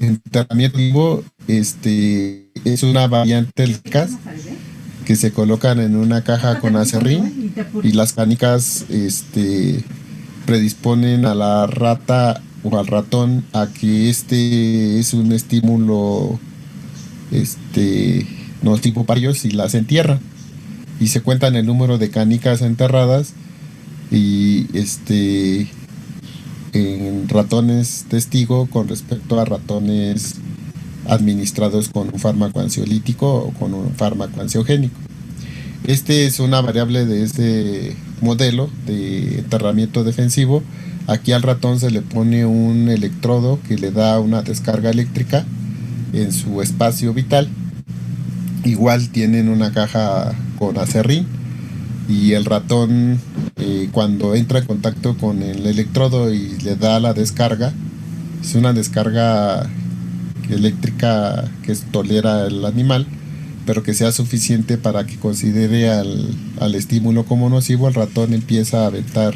enterramiento vivo es una variante del CAS que se colocan en una caja con acerrín y las canicas predisponen a la rata o al ratón a que es un estímulo nocivo para ellos y las entierran y se cuentan el número de canicas enterradas y en ratones testigo con respecto a ratones administrados con un fármaco ansiolítico o con un fármaco ansiogénico. Es una variable de este modelo de enterramiento defensivo. Aquí al ratón se le pone un electrodo que le da una descarga eléctrica en su espacio vital. Igual tienen una caja con acerrín y el ratón cuando entra en contacto con el electrodo y le da la descarga, es una descarga eléctrica que tolera el animal, pero que sea suficiente para que considere al estímulo como nocivo, el ratón empieza a aventar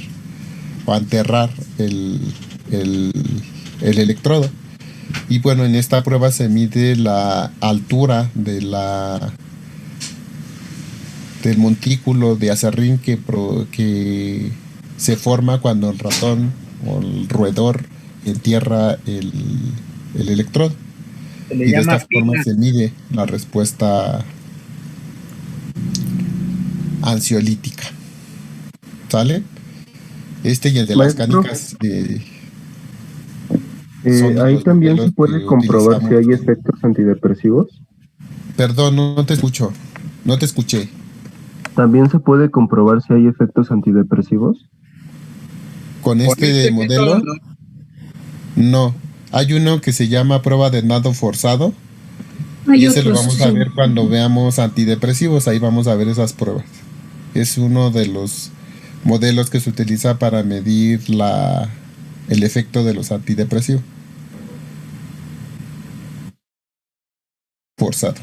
o a enterrar el electrodo. Y bueno, en esta prueba se mide la altura del montículo de acerrín que se forma cuando el ratón o el roedor entierra el electrodo. Se le y de llama esta forma PINA. se mide la respuesta ansiolítica. ¿Sale? Este y el de las Maestro, canicas son de ahí los también se modelos que puede comprobar si utilizamos. hay efectos antidepresivos. Perdón, no te escucho. No te escuché. También se puede comprobar si hay efectos antidepresivos. Con este modelo, método, no. Hay uno que se llama prueba de nado forzado. Hay Y ese lo otros, vamos sí. a ver cuando veamos antidepresivos. Ahí vamos a ver esas pruebas. Es uno de los modelos que se utiliza para medir el efecto de los antidepresivos. Forzado.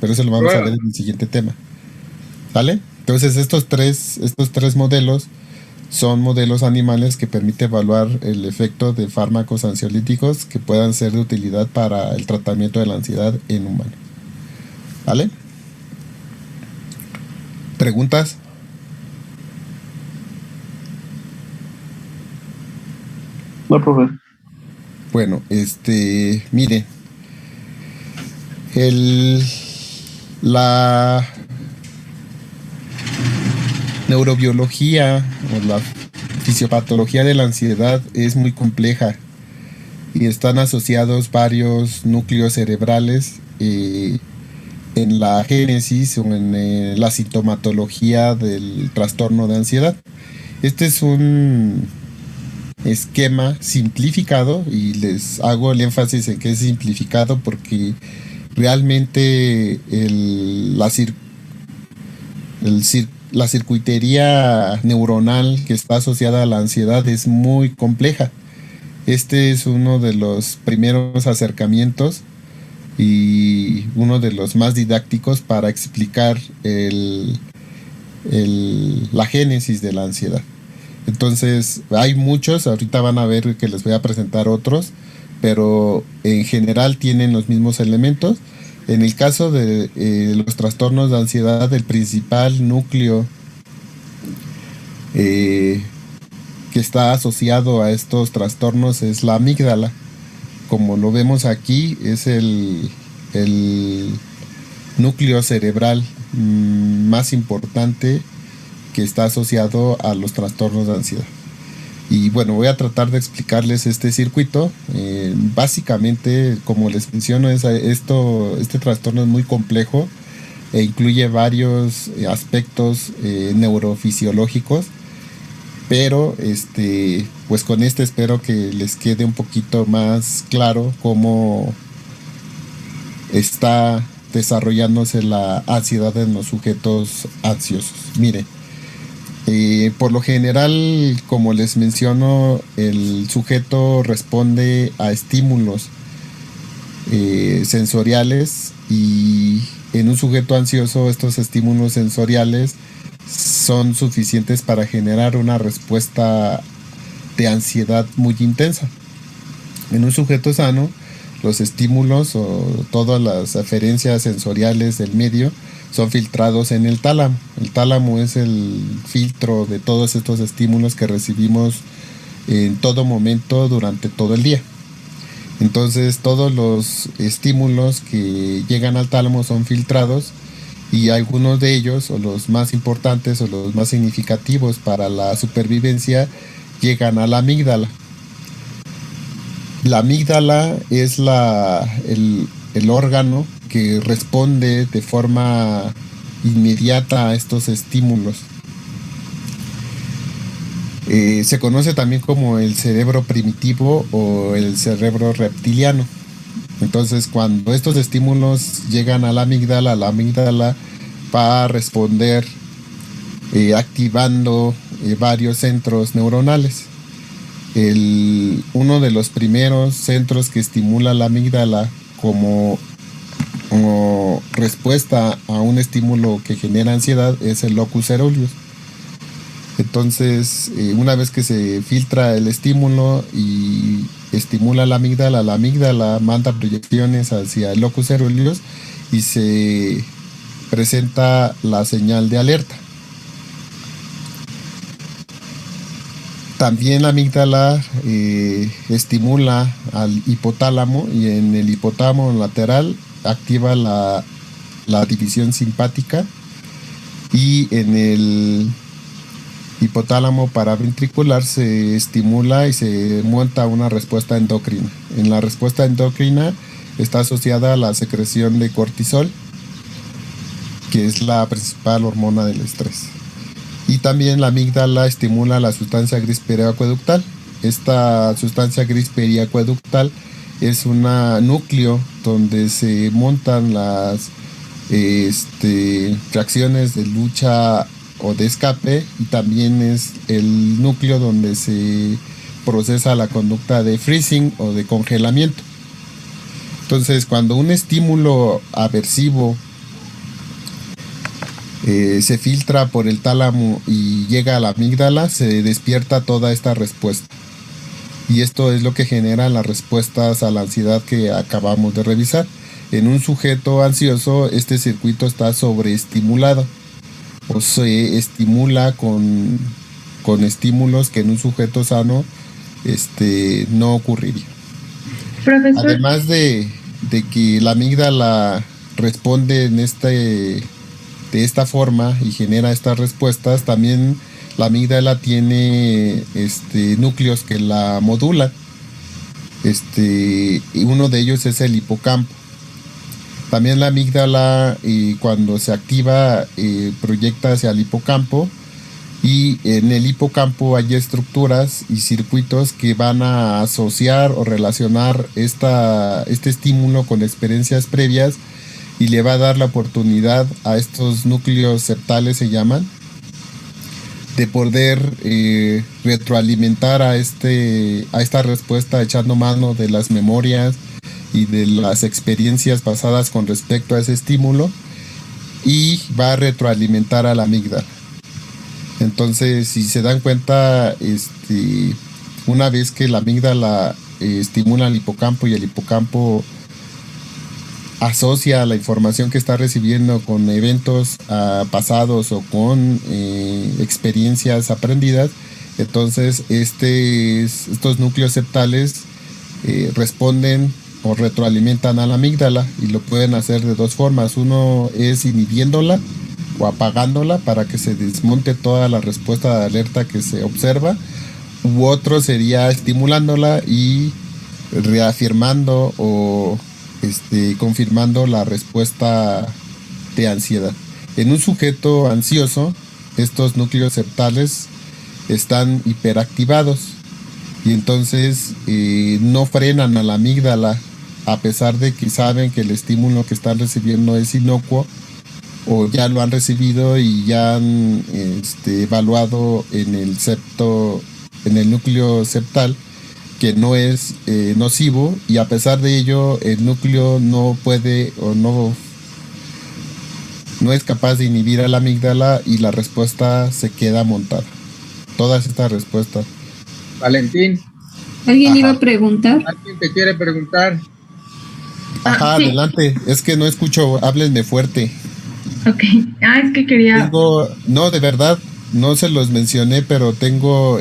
Pero eso lo vamos a ver en el siguiente tema. ¿Vale? Entonces estos tres modelos son modelos animales que permiten evaluar el efecto de fármacos ansiolíticos que puedan ser de utilidad para el tratamiento de la ansiedad en humanos. ¿Vale? ¿Preguntas? No, profe. Bueno, mire, la neurobiología o la fisiopatología de la ansiedad es muy compleja y están asociados varios núcleos cerebrales en la génesis o en la sintomatología del trastorno de ansiedad. Este es un esquema simplificado y les hago el énfasis en que es simplificado porque realmente la circuitería neuronal que está asociada a la ansiedad es muy compleja. Este es uno de los primeros acercamientos y uno de los más didácticos para explicar la génesis de la ansiedad. Entonces, hay muchos, ahorita van a ver que les voy a presentar otros, pero en general tienen los mismos elementos. En el caso de los trastornos de ansiedad, el principal núcleo que está asociado a estos trastornos es la amígdala. Como lo vemos aquí, es el núcleo cerebral más importante que está asociado a los trastornos de ansiedad. Y bueno, voy a tratar de explicarles este circuito. Básicamente, como les menciono, este trastorno es muy complejo e incluye varios aspectos neurofisiológicos, pero pues con espero que les quede un poquito más claro cómo está desarrollándose la ansiedad en los sujetos ansiosos. Mire, por lo general, como les menciono, el sujeto responde a estímulos sensoriales y en un sujeto ansioso estos estímulos sensoriales son suficientes para generar una respuesta de ansiedad muy intensa. En un sujeto sano, los estímulos o todas las aferencias sensoriales del medio son filtrados en el tálamo. El tálamo es el filtro de todos estos estímulos que recibimos en todo momento durante todo el día. Entonces todos los estímulos que llegan al tálamo son filtrados y algunos de ellos, o los más importantes o los más significativos para la supervivencia, llegan a la amígdala. La amígdala es el órgano que responde de forma inmediata a estos estímulos. Se conoce también como el cerebro primitivo o el cerebro reptiliano. Entonces, cuando estos estímulos llegan a la amígdala va a responder activando varios centros neuronales. Uno de los primeros centros que estimula la amígdala como respuesta a un estímulo que genera ansiedad es el locus coeruleus. Entonces, una vez que se filtra el estímulo y estimula la amígdala manda proyecciones hacia el locus coeruleus y se presenta la señal de alerta. También la amígdala estimula al hipotálamo, y en el hipotálamo lateral activa la división simpática, y en el hipotálamo paraventricular se estimula y se monta una respuesta endocrina. En la respuesta endocrina está asociada a la secreción de cortisol, que es la principal hormona del estrés. Y también la amígdala estimula la sustancia gris periacueductal. Esta sustancia gris periacueductal es un núcleo donde se montan las reacciones de lucha o de escape, y también es el núcleo donde se procesa la conducta de freezing o de congelamiento. Entonces, cuando un estímulo aversivo se filtra por el tálamo y llega a la amígdala, se despierta toda esta respuesta. Y esto es lo que genera las respuestas a la ansiedad que acabamos de revisar. En un sujeto ansioso, este circuito está sobreestimulado, o se estimula con estímulos que en un sujeto sano no ocurriría. Profesor. Además de que la amígdala responde de esta forma y genera estas respuestas, también la amígdala tiene núcleos que la modulan. Y uno de ellos es el hipocampo. También la amígdala, cuando se activa, proyecta hacia el hipocampo, y en el hipocampo hay estructuras y circuitos que van a asociar o relacionar este estímulo con experiencias previas, y le va a dar la oportunidad a estos núcleos septales, se llaman, de poder retroalimentar a esta respuesta, echando mano de las memorias y de las experiencias pasadas con respecto a ese estímulo, y va a retroalimentar a la amígdala. Entonces, si se dan cuenta, una vez que la amígdala estimula al hipocampo y el hipocampo asocia la información que está recibiendo con eventos pasados o con experiencias aprendidas, entonces estos núcleos septales responden o retroalimentan a la amígdala, y lo pueden hacer de dos formas. Uno es inhibiéndola o apagándola para que se desmonte toda la respuesta de alerta que se observa, u otro sería estimulándola y reafirmando o confirmando la respuesta de ansiedad. En un sujeto ansioso, estos núcleos septales están hiperactivados, y entonces no frenan a la amígdala, a pesar de que saben que el estímulo que están recibiendo es inocuo, o ya lo han recibido y ya han evaluado en el núcleo septal que no es nocivo, y a pesar de ello el núcleo no puede o no es capaz de inhibir a la amígdala, y la respuesta se queda montada. Todas estas respuestas. Valentín. ¿Alguien iba a preguntar? ¿Alguien te quiere preguntar? Ajá, sí. Adelante. Es que no escucho, háblenme fuerte. Ok. Es que quería... No, de verdad, no se los mencioné, pero tengo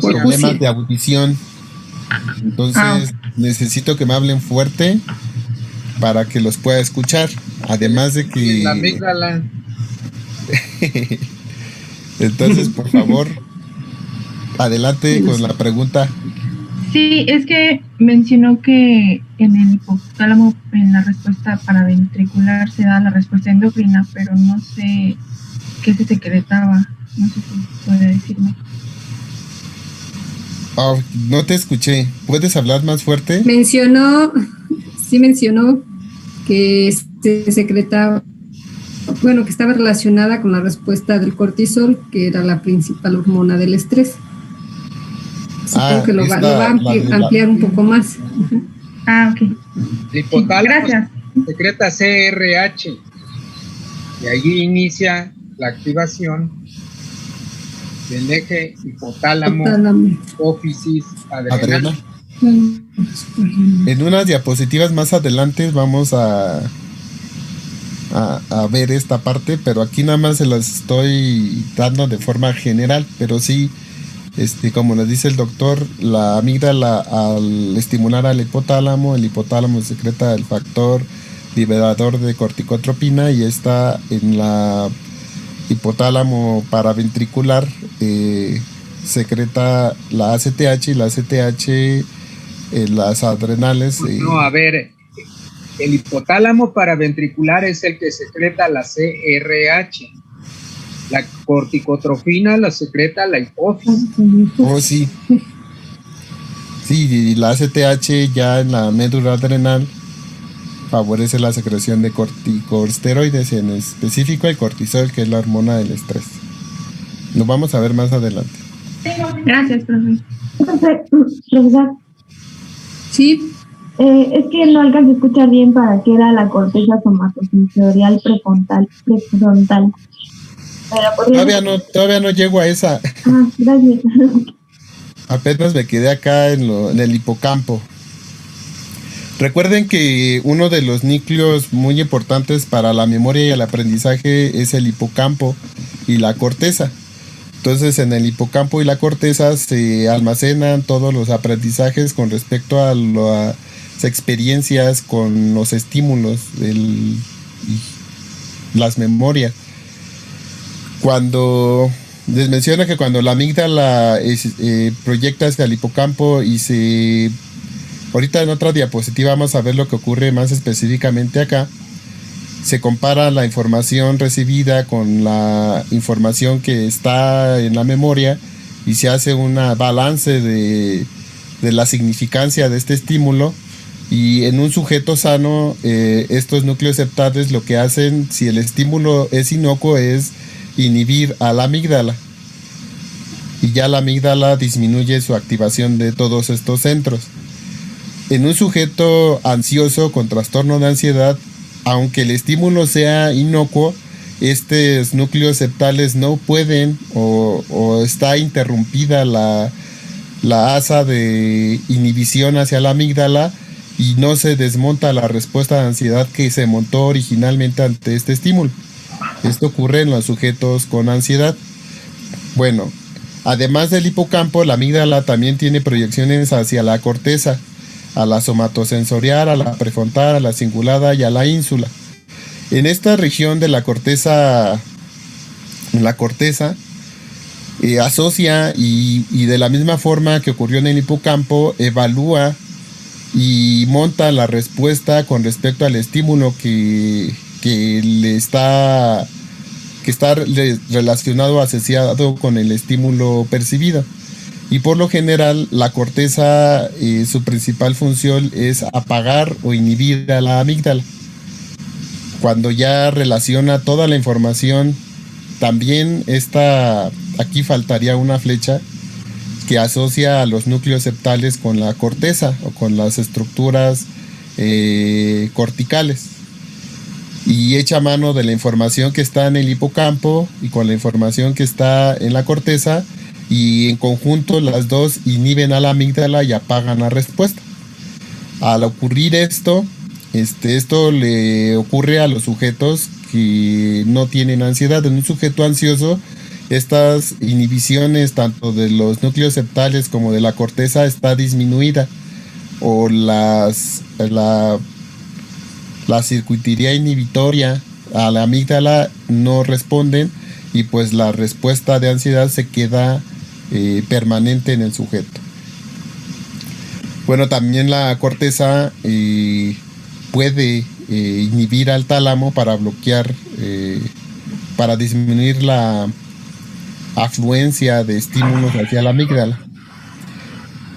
problemas de audición. Entonces necesito que me hablen fuerte para que los pueda escuchar. Además de que... La amígdala. Entonces, por favor, adelante con la pregunta. Sí, es que mencionó que en el hipotálamo, en la respuesta paraventricular, se da la respuesta endocrina, pero no sé qué se secretaba. No sé si puede decirme. No te escuché. ¿Puedes hablar más fuerte? Mencionó que se secretaba, que estaba relacionada con la respuesta del cortisol, que era la principal hormona del estrés. Supongo que lo va a ampliar un poco más. Ok. El hipotálamo, gracias. Secreta CRH, y allí inicia la activación del eje hipotálamo, hipófisis, adrenal. En unas diapositivas más adelante vamos a a ver esta parte, pero aquí nada más se las estoy dando de forma general, pero sí, como nos dice el doctor, la amígdala al estimular al hipotálamo, el hipotálamo secreta el factor liberador de corticotropina y está en la hipotálamo paraventricular secreta la ACTH y la ACTH las adrenales. No, a ver, el hipotálamo paraventricular es el que secreta la CRH. La corticotrofina la secreta la hipófisis. Oh, sí. Sí, y la ACTH ya en la médula adrenal favorece la secreción de corticosteroides, en específico el cortisol, que es la hormona del estrés. Lo vamos a ver más adelante. Gracias, profe. Profesor. Sí. Es que no alcancé a escuchar bien para qué era la corteza somatosensorial prefrontal. Todavía no llego a esa. Ah, gracias. Apenas me quedé acá en el hipocampo. Recuerden que uno de los núcleos muy importantes para la memoria y el aprendizaje es el hipocampo y la corteza. Entonces, en el hipocampo y la corteza se almacenan todos los aprendizajes con respecto a las experiencias con los estímulos, y las memorias. Cuando les menciona que cuando la amígdala proyecta hacia el hipocampo y ahorita en otra diapositiva vamos a ver lo que ocurre más específicamente acá. Se compara la información recibida con la información que está en la memoria y se hace un balance de la significancia de este estímulo. Y en un sujeto sano, estos núcleos septales lo que hacen, si el estímulo es inocuo, es inhibir a la amígdala. Y ya la amígdala disminuye su activación de todos estos centros. En un sujeto ansioso con trastorno de ansiedad, aunque el estímulo sea inocuo, estos núcleos septales no pueden o está interrumpida la asa de inhibición hacia la amígdala y no se desmonta la respuesta de ansiedad que se montó originalmente ante este estímulo. Esto ocurre en los sujetos con ansiedad. Bueno, además del hipocampo, la amígdala también tiene proyecciones hacia la corteza, a la somatosensorial, a la prefrontal, a la cingulada y a la ínsula. En esta región de la corteza, asocia y de la misma forma que ocurrió en el hipocampo, evalúa y monta la respuesta con respecto al estímulo que está relacionado, asociado con el estímulo percibido. Y por lo general la corteza, su principal función es apagar o inhibir a la amígdala. Cuando ya relaciona toda la información, también aquí faltaría una flecha que asocia a los núcleos septales con la corteza o con las estructuras corticales. Y echa mano de la información que está en el hipocampo y con la información que está en la corteza, y en conjunto las dos inhiben a la amígdala y apagan la respuesta. Al ocurrir esto le ocurre a los sujetos que no tienen ansiedad. En un sujeto ansioso, estas inhibiciones tanto de los núcleos septales como de la corteza está disminuida, o la circuitería inhibitoria a la amígdala no responden, y pues la respuesta de ansiedad se queda permanente en el sujeto. Bueno, también la corteza puede inhibir al tálamo para bloquear, para disminuir la afluencia de estímulos hacia la amígdala.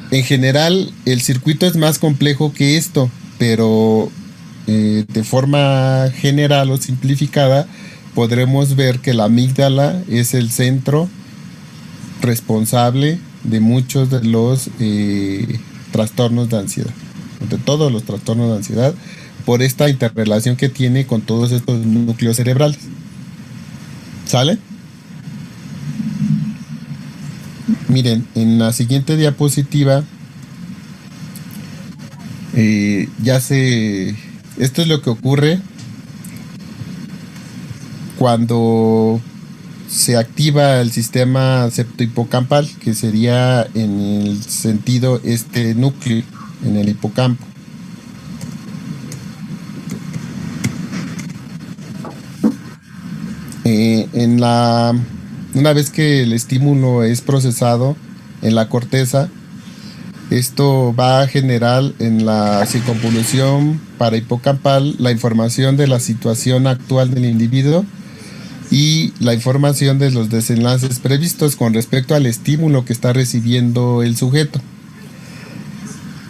En general, el circuito es más complejo que esto, pero de forma general o simplificada podremos ver que la amígdala es el centro responsable de muchos de los trastornos de ansiedad, de todos los trastornos de ansiedad, por esta interrelación que tiene con todos estos núcleos cerebrales. ¿Sale? Miren, en la siguiente diapositiva esto es lo que ocurre cuando se activa el sistema septohipocampal, que sería en el sentido este núcleo en el hipocampo. Una vez que el estímulo es procesado en la corteza, esto va a generar en la circunvolución parahipocampal la información de la situación actual del individuo y la información de los desenlaces previstos con respecto al estímulo que está recibiendo el sujeto.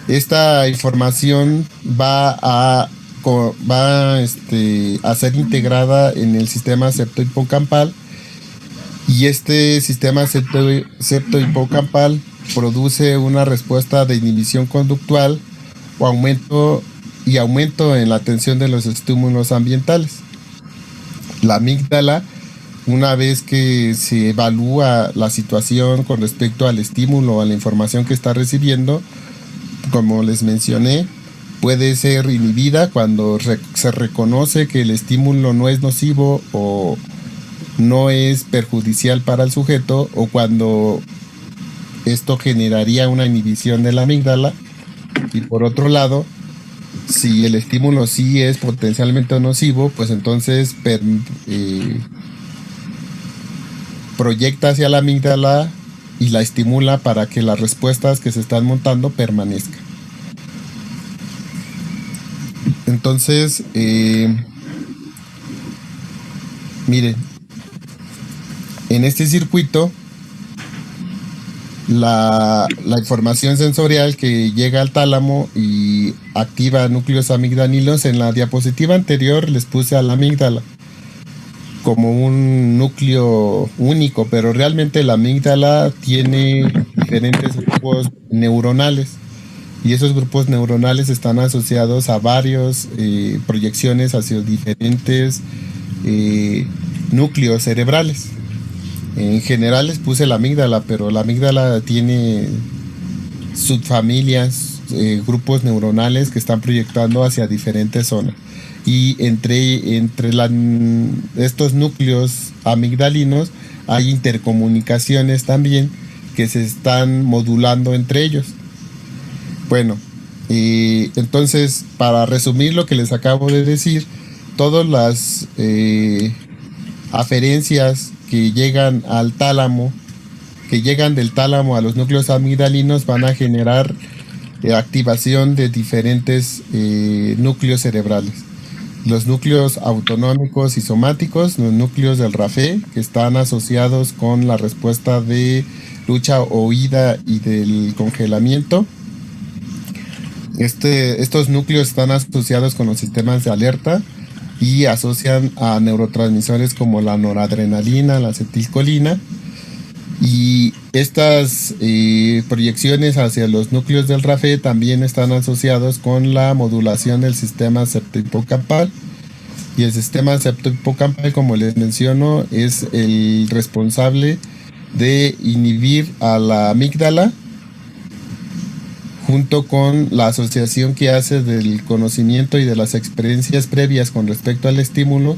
Esta información va a ser integrada en el sistema septohipocampal, y este sistema septohipocampal produce una respuesta de inhibición conductual o aumento en la atención de los estímulos ambientales. La amígdala, una vez que se evalúa la situación con respecto al estímulo o a la información que está recibiendo, como les mencioné, puede ser inhibida cuando se reconoce que el estímulo no es nocivo o no es perjudicial para el sujeto, o cuando esto generaría una inhibición de la amígdala. Y por otro lado, si el estímulo sí es potencialmente nocivo, pues entonces proyecta hacia la amígdala y la estimula para que las respuestas que se están montando permanezcan. Entonces, miren, en este circuito, la información sensorial que llega al tálamo y activa núcleos amigdalinos, en la diapositiva anterior les puse a la amígdala como un núcleo único, pero realmente la amígdala tiene diferentes grupos neuronales, y esos grupos neuronales están asociados a varias proyecciones hacia diferentes núcleos cerebrales. En general les puse la amígdala, pero la amígdala tiene subfamilias, grupos neuronales que están proyectando hacia diferentes zonas. Y entre estos núcleos amigdalinos hay intercomunicaciones también que se están modulando entre ellos. Bueno, entonces, para resumir lo que les acabo de decir, todas las aferencias que llegan al tálamo, que llegan del tálamo a los núcleos amigdalinos, van a generar activación de diferentes núcleos cerebrales. Los núcleos autonómicos y somáticos, los núcleos del RAFE, que están asociados con la respuesta de lucha o huida y del congelamiento. Estos núcleos están asociados con los sistemas de alerta y asocian a neurotransmisores como la noradrenalina, la acetilcolina, y estas proyecciones hacia los núcleos del RAFE también están asociados con la modulación del sistema septohipocampal. Y el sistema septohipocampal, como les menciono, es el responsable de inhibir a la amígdala, junto con la asociación que hace del conocimiento y de las experiencias previas con respecto al estímulo,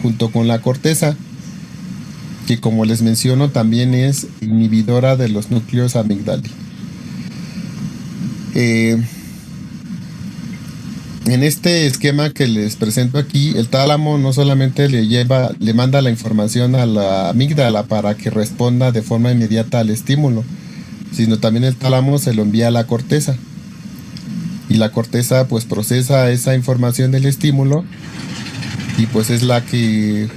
junto con la corteza, que, como les menciono, también es inhibidora de los núcleos amigdalinos. En este esquema que les presento aquí, el tálamo no solamente le manda la información a la amígdala para que responda de forma inmediata al estímulo, sino también el tálamo se lo envía a la corteza, y la corteza pues procesa esa información del estímulo, y pues es la que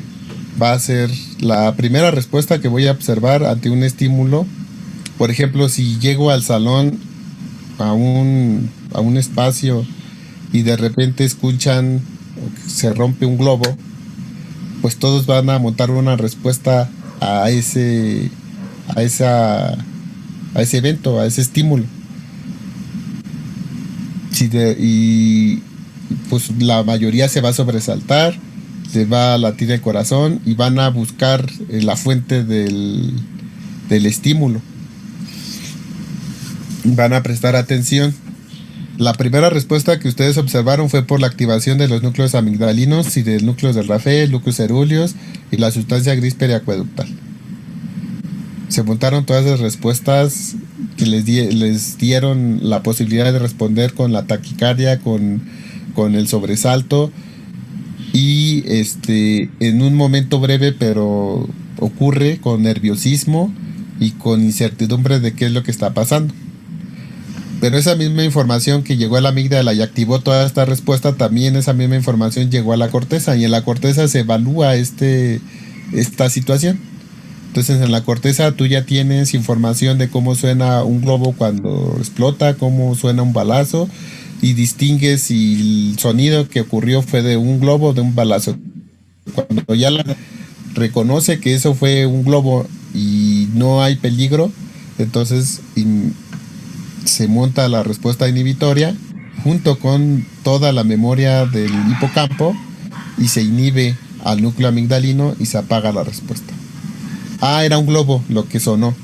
va a ser la primera respuesta que voy a observar ante un estímulo. Por ejemplo, si llego al salón, a un espacio, y de repente escuchan que se rompe un globo, pues todos van a montar una respuesta a ese evento, a ese estímulo. Y pues la mayoría se va a sobresaltar, se va a latir el corazón y van a buscar la fuente del estímulo. Van a prestar atención. La primera respuesta que ustedes observaron fue por la activación de los núcleos amigdalinos y de núcleos del RAFE, núcleos cerúleos y la sustancia gris periacueductal. Se montaron todas las respuestas que les dieron la posibilidad de responder con la taquicardia, con el sobresalto y en un momento breve, pero ocurre con nerviosismo y con incertidumbre de qué es lo que está pasando. Pero esa misma información que llegó a la amígdala y activó toda esta respuesta, también esa misma información llegó a la corteza, y en la corteza se evalúa esta situación. Entonces en la corteza tú ya tienes información de cómo suena un globo cuando explota, cómo suena un balazo, y distingues si el sonido que ocurrió fue de un globo o de un balazo. Cuando ya la reconoce que eso fue un globo y no hay peligro, entonces se monta la respuesta inhibitoria junto con toda la memoria del hipocampo y se inhibe al núcleo amigdalino y se apaga la respuesta. Era un globo lo que sonó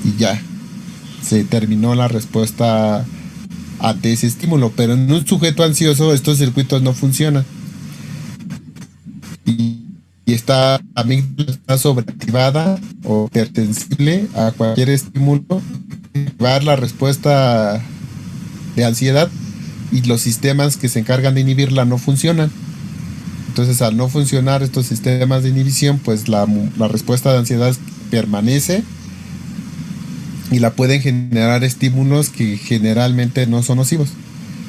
y ya se terminó la respuesta ante ese estímulo. Pero en un sujeto ansioso estos circuitos no funcionan y esta amígdala está sobreactivada o hipersensible a cualquier estímulo, va a dar la respuesta de ansiedad, y los sistemas que se encargan de inhibirla no funcionan. Entonces, al no funcionar estos sistemas de inhibición, pues la respuesta de ansiedad permanece y la pueden generar estímulos que generalmente no son nocivos.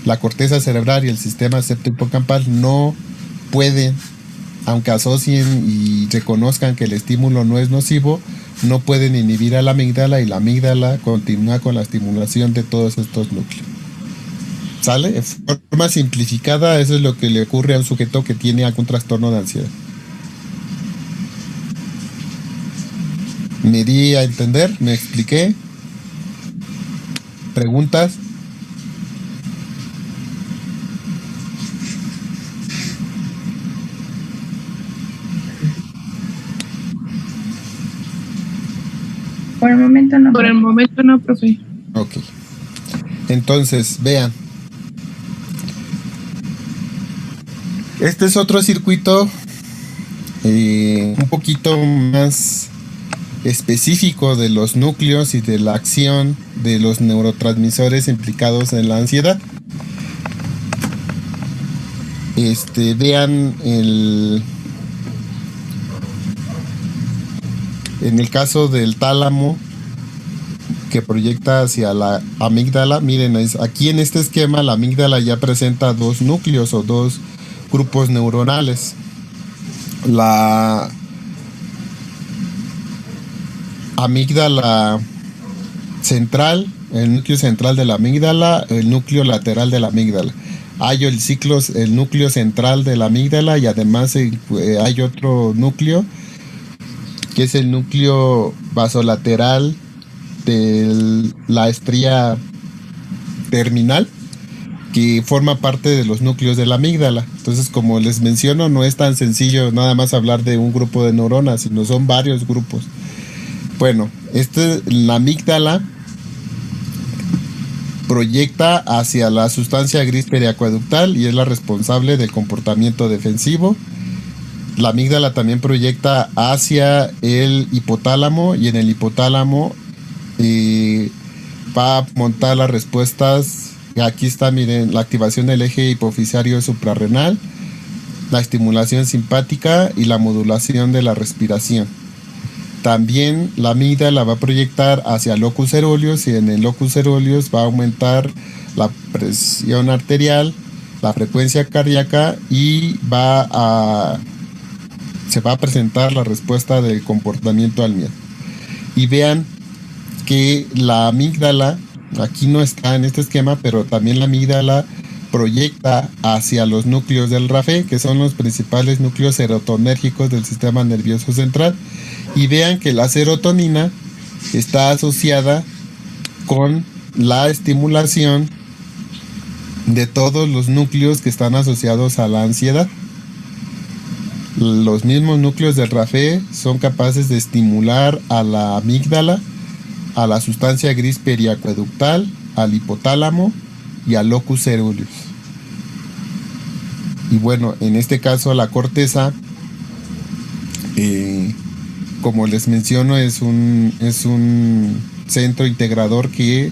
La corteza cerebral y el sistema septohipocampal no pueden, aunque asocien y reconozcan que el estímulo no es nocivo, no pueden inhibir a la amígdala, y la amígdala continúa con la estimulación de todos estos núcleos. ¿Sale? En forma simplificada, eso es lo que le ocurre a un sujeto que tiene algún trastorno de ansiedad. ¿Me di a entender? ¿Me expliqué? ¿Preguntas? Por el momento no. Por el momento no, profe. Ok. Entonces, vean. Este es otro circuito un poquito más específico de los núcleos y de la acción de los neurotransmisores implicados en la ansiedad. Vean en el caso del tálamo, que proyecta hacia la amígdala, miren, aquí en este esquema la amígdala ya presenta dos núcleos o dos grupos neuronales. La amígdala central, el núcleo central de la amígdala, el núcleo lateral de la amígdala. Hay el núcleo central de la amígdala, y además hay otro núcleo que es el núcleo basolateral de la estría terminal, que forma parte de los núcleos de la amígdala. Entonces, como les menciono, no es tan sencillo nada más hablar de un grupo de neuronas, sino son varios grupos. Bueno, la amígdala proyecta hacia la sustancia gris periacueductal y es la responsable del comportamiento defensivo. La amígdala también proyecta hacia el hipotálamo, y en el hipotálamo va a montar las respuestas. Aquí está, miren, la activación del eje hipofisario suprarrenal, la estimulación simpática y la modulación de la respiración. También la amígdala va a proyectar hacia el locus coeruleus, y en el locus coeruleus va a aumentar la presión arterial, la frecuencia cardíaca, y se va a presentar la respuesta del comportamiento al miedo. Y vean que la amígdala, aquí no está en este esquema, pero también la amígdala proyecta hacia los núcleos del RAFE, que son los principales núcleos serotonérgicos del sistema nervioso central. Y vean que la serotonina está asociada con la estimulación de todos los núcleos que están asociados a la ansiedad. Los mismos núcleos del RAFE son capaces de estimular a la amígdala, a la sustancia gris periacueductal, al hipotálamo y al locus ceruleus. Y bueno, en este caso la corteza, como les menciono, es un centro integrador que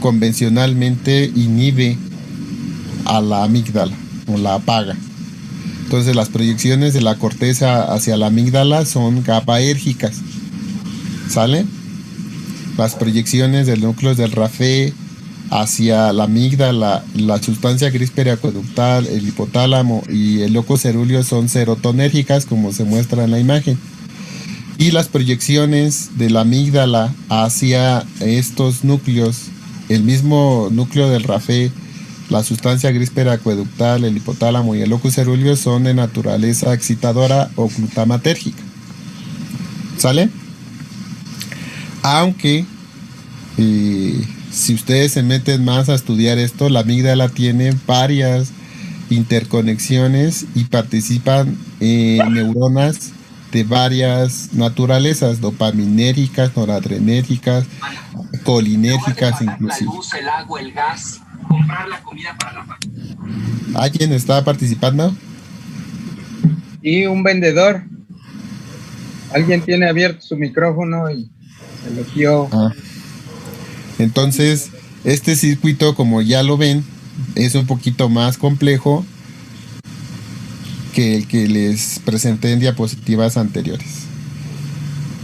convencionalmente inhibe a la amígdala o la apaga. Entonces las proyecciones de la corteza hacia la amígdala son GABAérgicas, ¿sale? Las proyecciones del núcleo del RAFE hacia la amígdala, la sustancia gris periacueductal, el hipotálamo y el locus cerúleo son serotonérgicas, como se muestra en la imagen. Y las proyecciones de la amígdala hacia estos núcleos, el mismo núcleo del RAFE, la sustancia gris periacueductal, el hipotálamo y el locus cerúleo son de naturaleza excitadora o glutamatérgica. ¿Sale? Aunque si ustedes se meten más a estudiar esto, la amígdala tiene varias interconexiones y participan neuronas de varias naturalezas, dopaminérgicas, noradrenérgicas, colinérgicas inclusive. El agua, el gas, comprar la comida para la familia. ¿Alguien está participando? Y un vendedor. Alguien tiene abierto su micrófono y eligió. Entonces, este circuito, como ya lo ven, es un poquito más complejo que el que les presenté en diapositivas anteriores.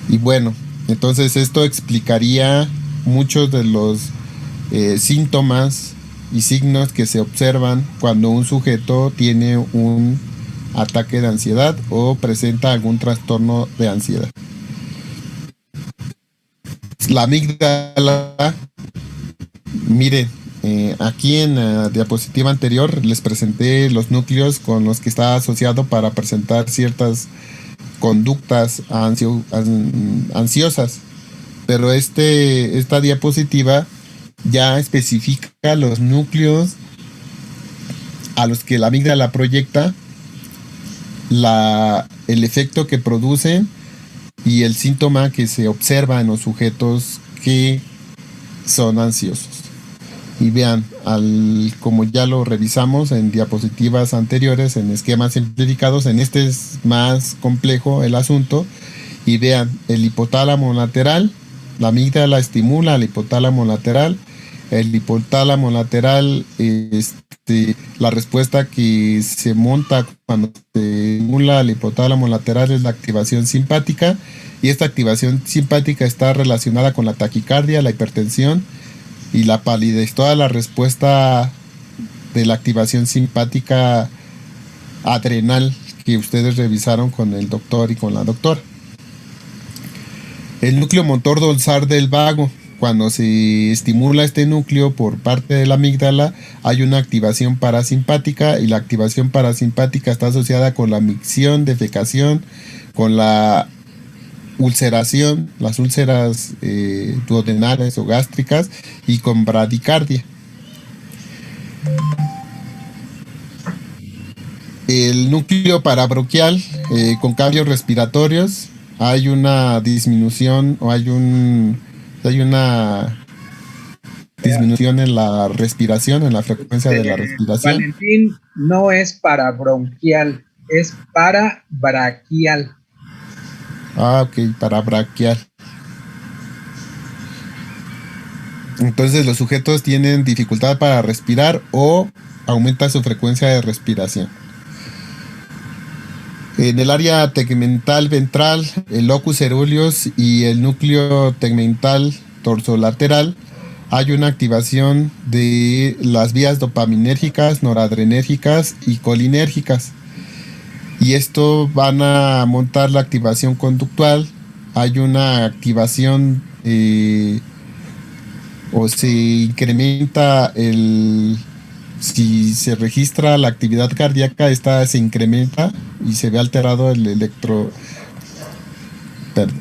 Y bueno, entonces esto explicaría muchos de los síntomas y signos que se observan cuando un sujeto tiene un ataque de ansiedad o presenta algún trastorno de ansiedad. La amígdala, miren, aquí en la diapositiva anterior les presenté los núcleos con los que está asociado para presentar ciertas conductas ansiosas, pero esta diapositiva ya especifica los núcleos a los que la amígdala proyecta, el efecto que producen y el síntoma que se observa en los sujetos que son ansiosos. Y vean, como ya lo revisamos en diapositivas anteriores, en esquemas simplificados, en este es más complejo el asunto. Y vean, el hipotálamo lateral, la amígdala estimula al hipotálamo lateral. El hipotálamo lateral, la respuesta que se monta cuando se estimula al hipotálamo lateral es la activación simpática, y esta activación simpática está relacionada con la taquicardia, la hipertensión y la palidez. Toda la respuesta de la activación simpática adrenal que ustedes revisaron con el doctor y con la doctora. El núcleo motor dorsal del vago. Cuando se estimula este núcleo por parte de la amígdala, hay una activación parasimpática, y la activación parasimpática está asociada con la micción, defecación, con la ulceración, las úlceras duodenales o gástricas, y con bradicardia. El núcleo parabronquial, con cambios respiratorios, hay una disminución o hay una disminución en la respiración, en la frecuencia de la respiración. Valentín, no es parabronquial, es parabraquial. Ok, parabraquial. Entonces los sujetos tienen dificultad para respirar o aumenta su frecuencia de respiración. En el área tegmental ventral, el locus ceruleus y el núcleo tegmental dorsolateral, hay una activación de las vías dopaminérgicas, noradrenérgicas y colinérgicas. Y esto van a montar la activación conductual. Hay una activación o se incrementa si se registra la actividad cardíaca, esta se incrementa y se ve alterado el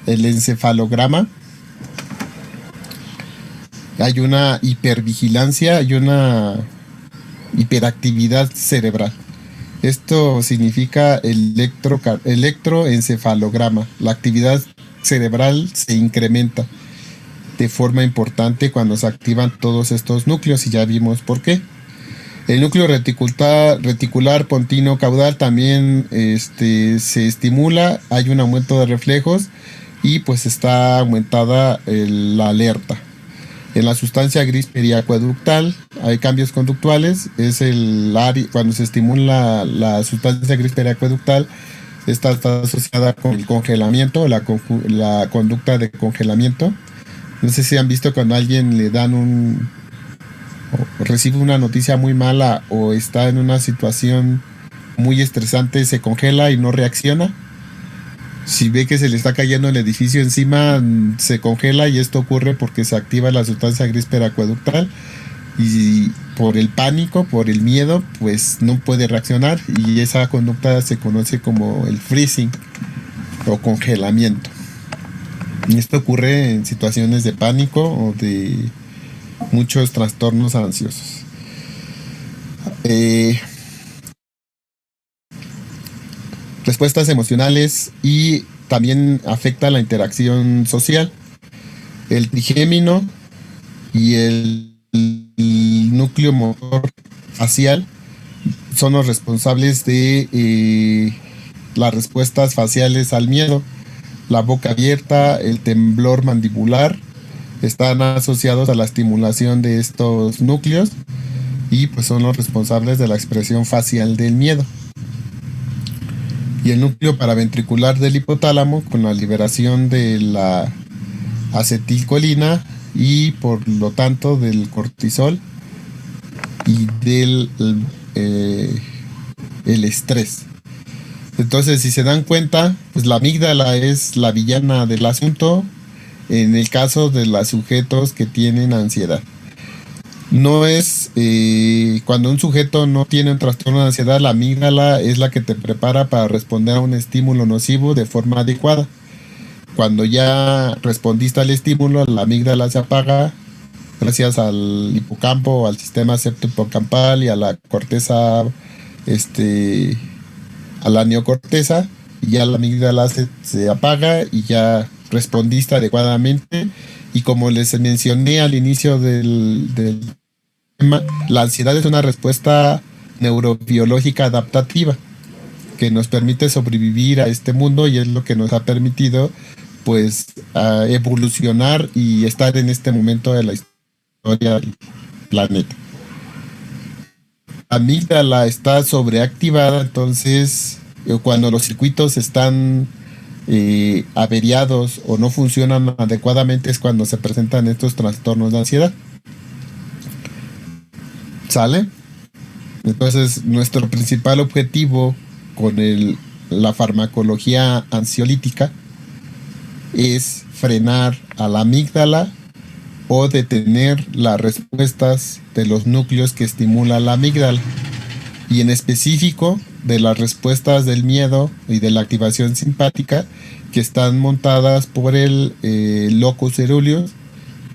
encefalograma. Hay una hipervigilancia, hay una hiperactividad cerebral. Esto significa electroencefalograma. La actividad cerebral se incrementa. de forma importante cuando se activan todos estos núcleos y ya vimos por qué. El núcleo reticular pontino caudal también se estimula, hay un aumento de reflejos y pues está aumentada la alerta. En la sustancia gris periacueductal hay cambios conductuales, cuando se estimula la sustancia gris periacueductal, esta está asociada con el congelamiento, la conducta de congelamiento. No sé si han visto cuando a alguien le dan o recibe una noticia muy mala o está en una situación muy estresante, se congela y no reacciona. Si ve que se le está cayendo el edificio encima, se congela, y esto ocurre porque se activa la sustancia gris periacueductal y por el pánico, por el miedo, pues no puede reaccionar, y esa conducta se conoce como el freezing o congelamiento. Y esto ocurre en situaciones de pánico o de muchos trastornos ansiosos. Respuestas emocionales, y también afecta la interacción social. El trigémino y el núcleo motor facial son los responsables de las respuestas faciales al miedo. La boca abierta, el temblor mandibular están asociados a la estimulación de estos núcleos y pues son los responsables de la expresión facial del miedo. Y el núcleo paraventricular del hipotálamo, con la liberación de la acetilcolina y por lo tanto del cortisol y del el estrés. Entonces, si se dan cuenta, pues la amígdala es la villana del asunto en el caso de los sujetos que tienen ansiedad. No es cuando un sujeto no tiene un trastorno de ansiedad, la amígdala es la que te prepara para responder a un estímulo nocivo de forma adecuada. Cuando ya respondiste al estímulo, la amígdala se apaga gracias al hipocampo, al sistema septohipocampal y a la corteza, a la neocorteza, y ya la amígdala se apaga y ya respondiste adecuadamente. Y como les mencioné al inicio del tema, la ansiedad es una respuesta neurobiológica adaptativa que nos permite sobrevivir a este mundo, y es lo que nos ha permitido pues evolucionar y estar en este momento de la historia del planeta. La amígdala está sobreactivada, entonces cuando los circuitos están averiados o no funcionan adecuadamente es cuando se presentan estos trastornos de ansiedad. ¿Sale? Entonces, nuestro principal objetivo con la farmacología ansiolítica es frenar a la amígdala o detener las respuestas de los núcleos que estimulan la amígdala, y en específico de las respuestas del miedo y de la activación simpática, que están montadas por el locus coeruleus,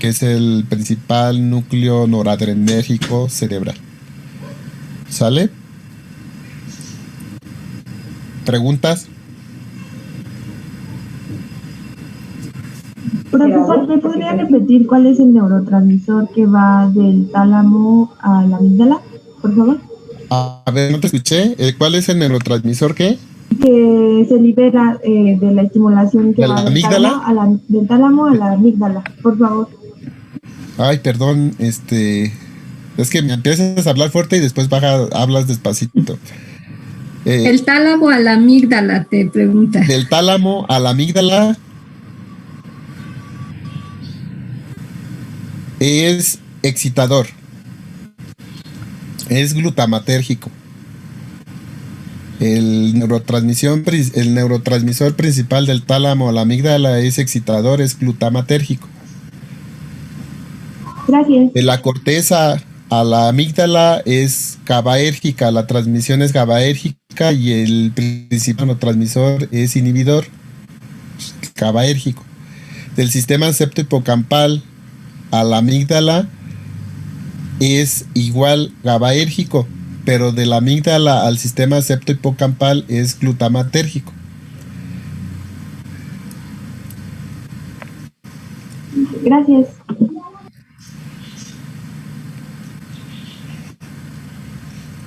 que es el principal núcleo noradrenérgico cerebral. ¿Sale? ¿Preguntas? Profesor, ¿me podría repetir cuál es el neurotransmisor que va del tálamo a la amígdala, por favor? A ver, no te escuché. ¿Cuál es el neurotransmisor qué? Que se libera de la estimulación que va del tálamo a la amígdala, por favor. Ay, perdón, es que me empiezas a hablar fuerte y después hablas despacito. El tálamo a la amígdala, te pregunta. Del tálamo a la amígdala es excitador. Es glutamatérgico. El neurotransmisor principal del tálamo a la amígdala es excitador, es glutamatérgico. Gracias. De la corteza a la amígdala es GABAérgica, la transmisión es GABAérgica, y el principal neurotransmisor es inhibidor, GABAérgico. Del sistema septohipocampal a la amígdala es igual GABAérgico, pero de la amígdala al sistema septohipocampal es glutamatérgico. Gracias.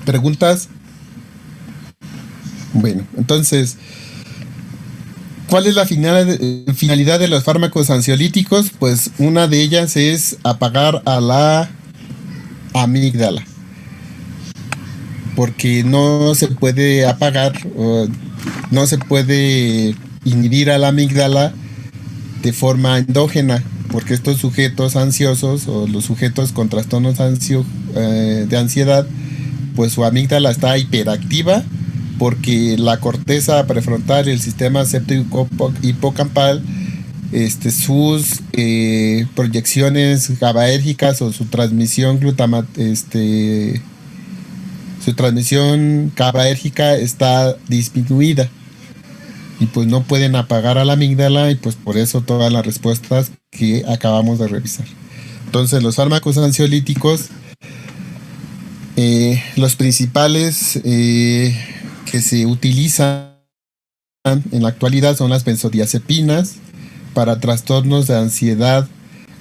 ¿Preguntas? Bueno, entonces, ¿cuál es la finalidad de los fármacos ansiolíticos? Pues una de ellas es apagar a la amígdala, porque no se puede apagar, no se puede inhibir a la amígdala de forma endógena, porque estos sujetos ansiosos o los sujetos con trastornos de ansiedad, pues su amígdala está hiperactiva porque la corteza prefrontal y el sistema septo-hipocampal, sus proyecciones GABAérgicas o su transmisión su transmisión GABAérgica está disminuida y pues no pueden apagar a la amígdala y pues por eso todas las respuestas que acabamos de revisar. Entonces los fármacos ansiolíticos, los principales que se utilizan en la actualidad son las benzodiazepinas para trastornos de ansiedad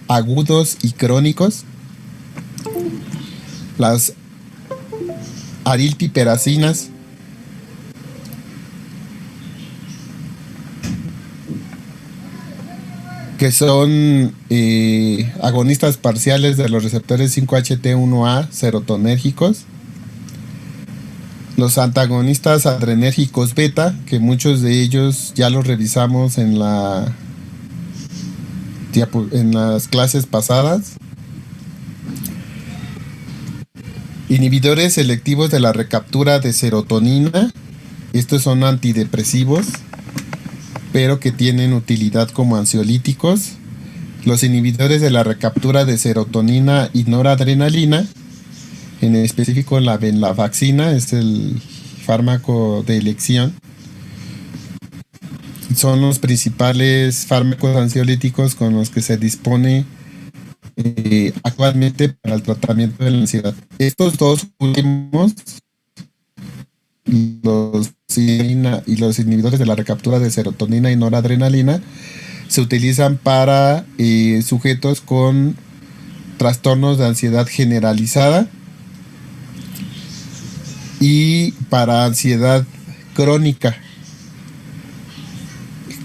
agudos y crónicos, las arilpiperacinas, que son agonistas parciales de los receptores 5-HT1A serotonérgicos, los antagonistas adrenérgicos beta, que muchos de ellos ya los revisamos en las clases pasadas, inhibidores selectivos de la recaptura de serotonina, estos son antidepresivos, pero que tienen utilidad como ansiolíticos, los inhibidores de la recaptura de serotonina y noradrenalina, en específico la venlafaxina es el fármaco de elección. Son los principales fármacos ansiolíticos con los que se dispone actualmente para el tratamiento de la ansiedad. Estos dos últimos, los inhibidores de la recaptura de serotonina y noradrenalina, se utilizan para sujetos con trastornos de ansiedad generalizada y para ansiedad crónica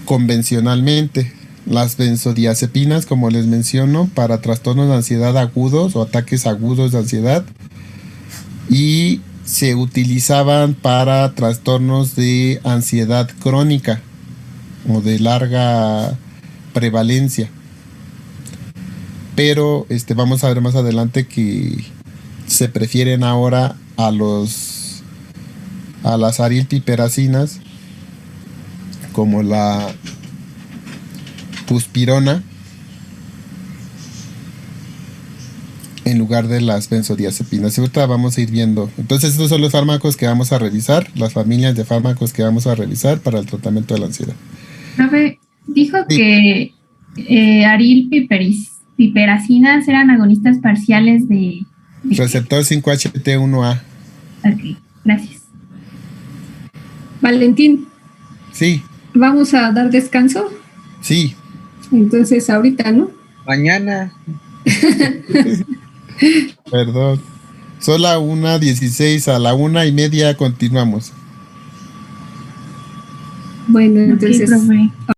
convencionalmente. Las benzodiazepinas, como les menciono, para trastornos de ansiedad agudos o ataques agudos de ansiedad, y se utilizaban para trastornos de ansiedad crónica o de larga prevalencia. Pero vamos a ver más adelante que se prefieren ahora a las arilpiperacinas, como la buspirona, en lugar de las benzodiazepinas. Y ahorita vamos a ir viendo. Entonces estos son los fármacos que vamos a revisar, las familias de fármacos que vamos a revisar para el tratamiento de la ansiedad. Profe, dijo que arilpiperacinas eran agonistas parciales de receptor 5-HT1A. Ok, gracias. Valentín. Sí. ¿Vamos a dar descanso? Sí. Entonces ahorita, ¿no? Mañana. Perdón. Son la 1:16, a la 1:30 continuamos. Bueno, entonces... Okay,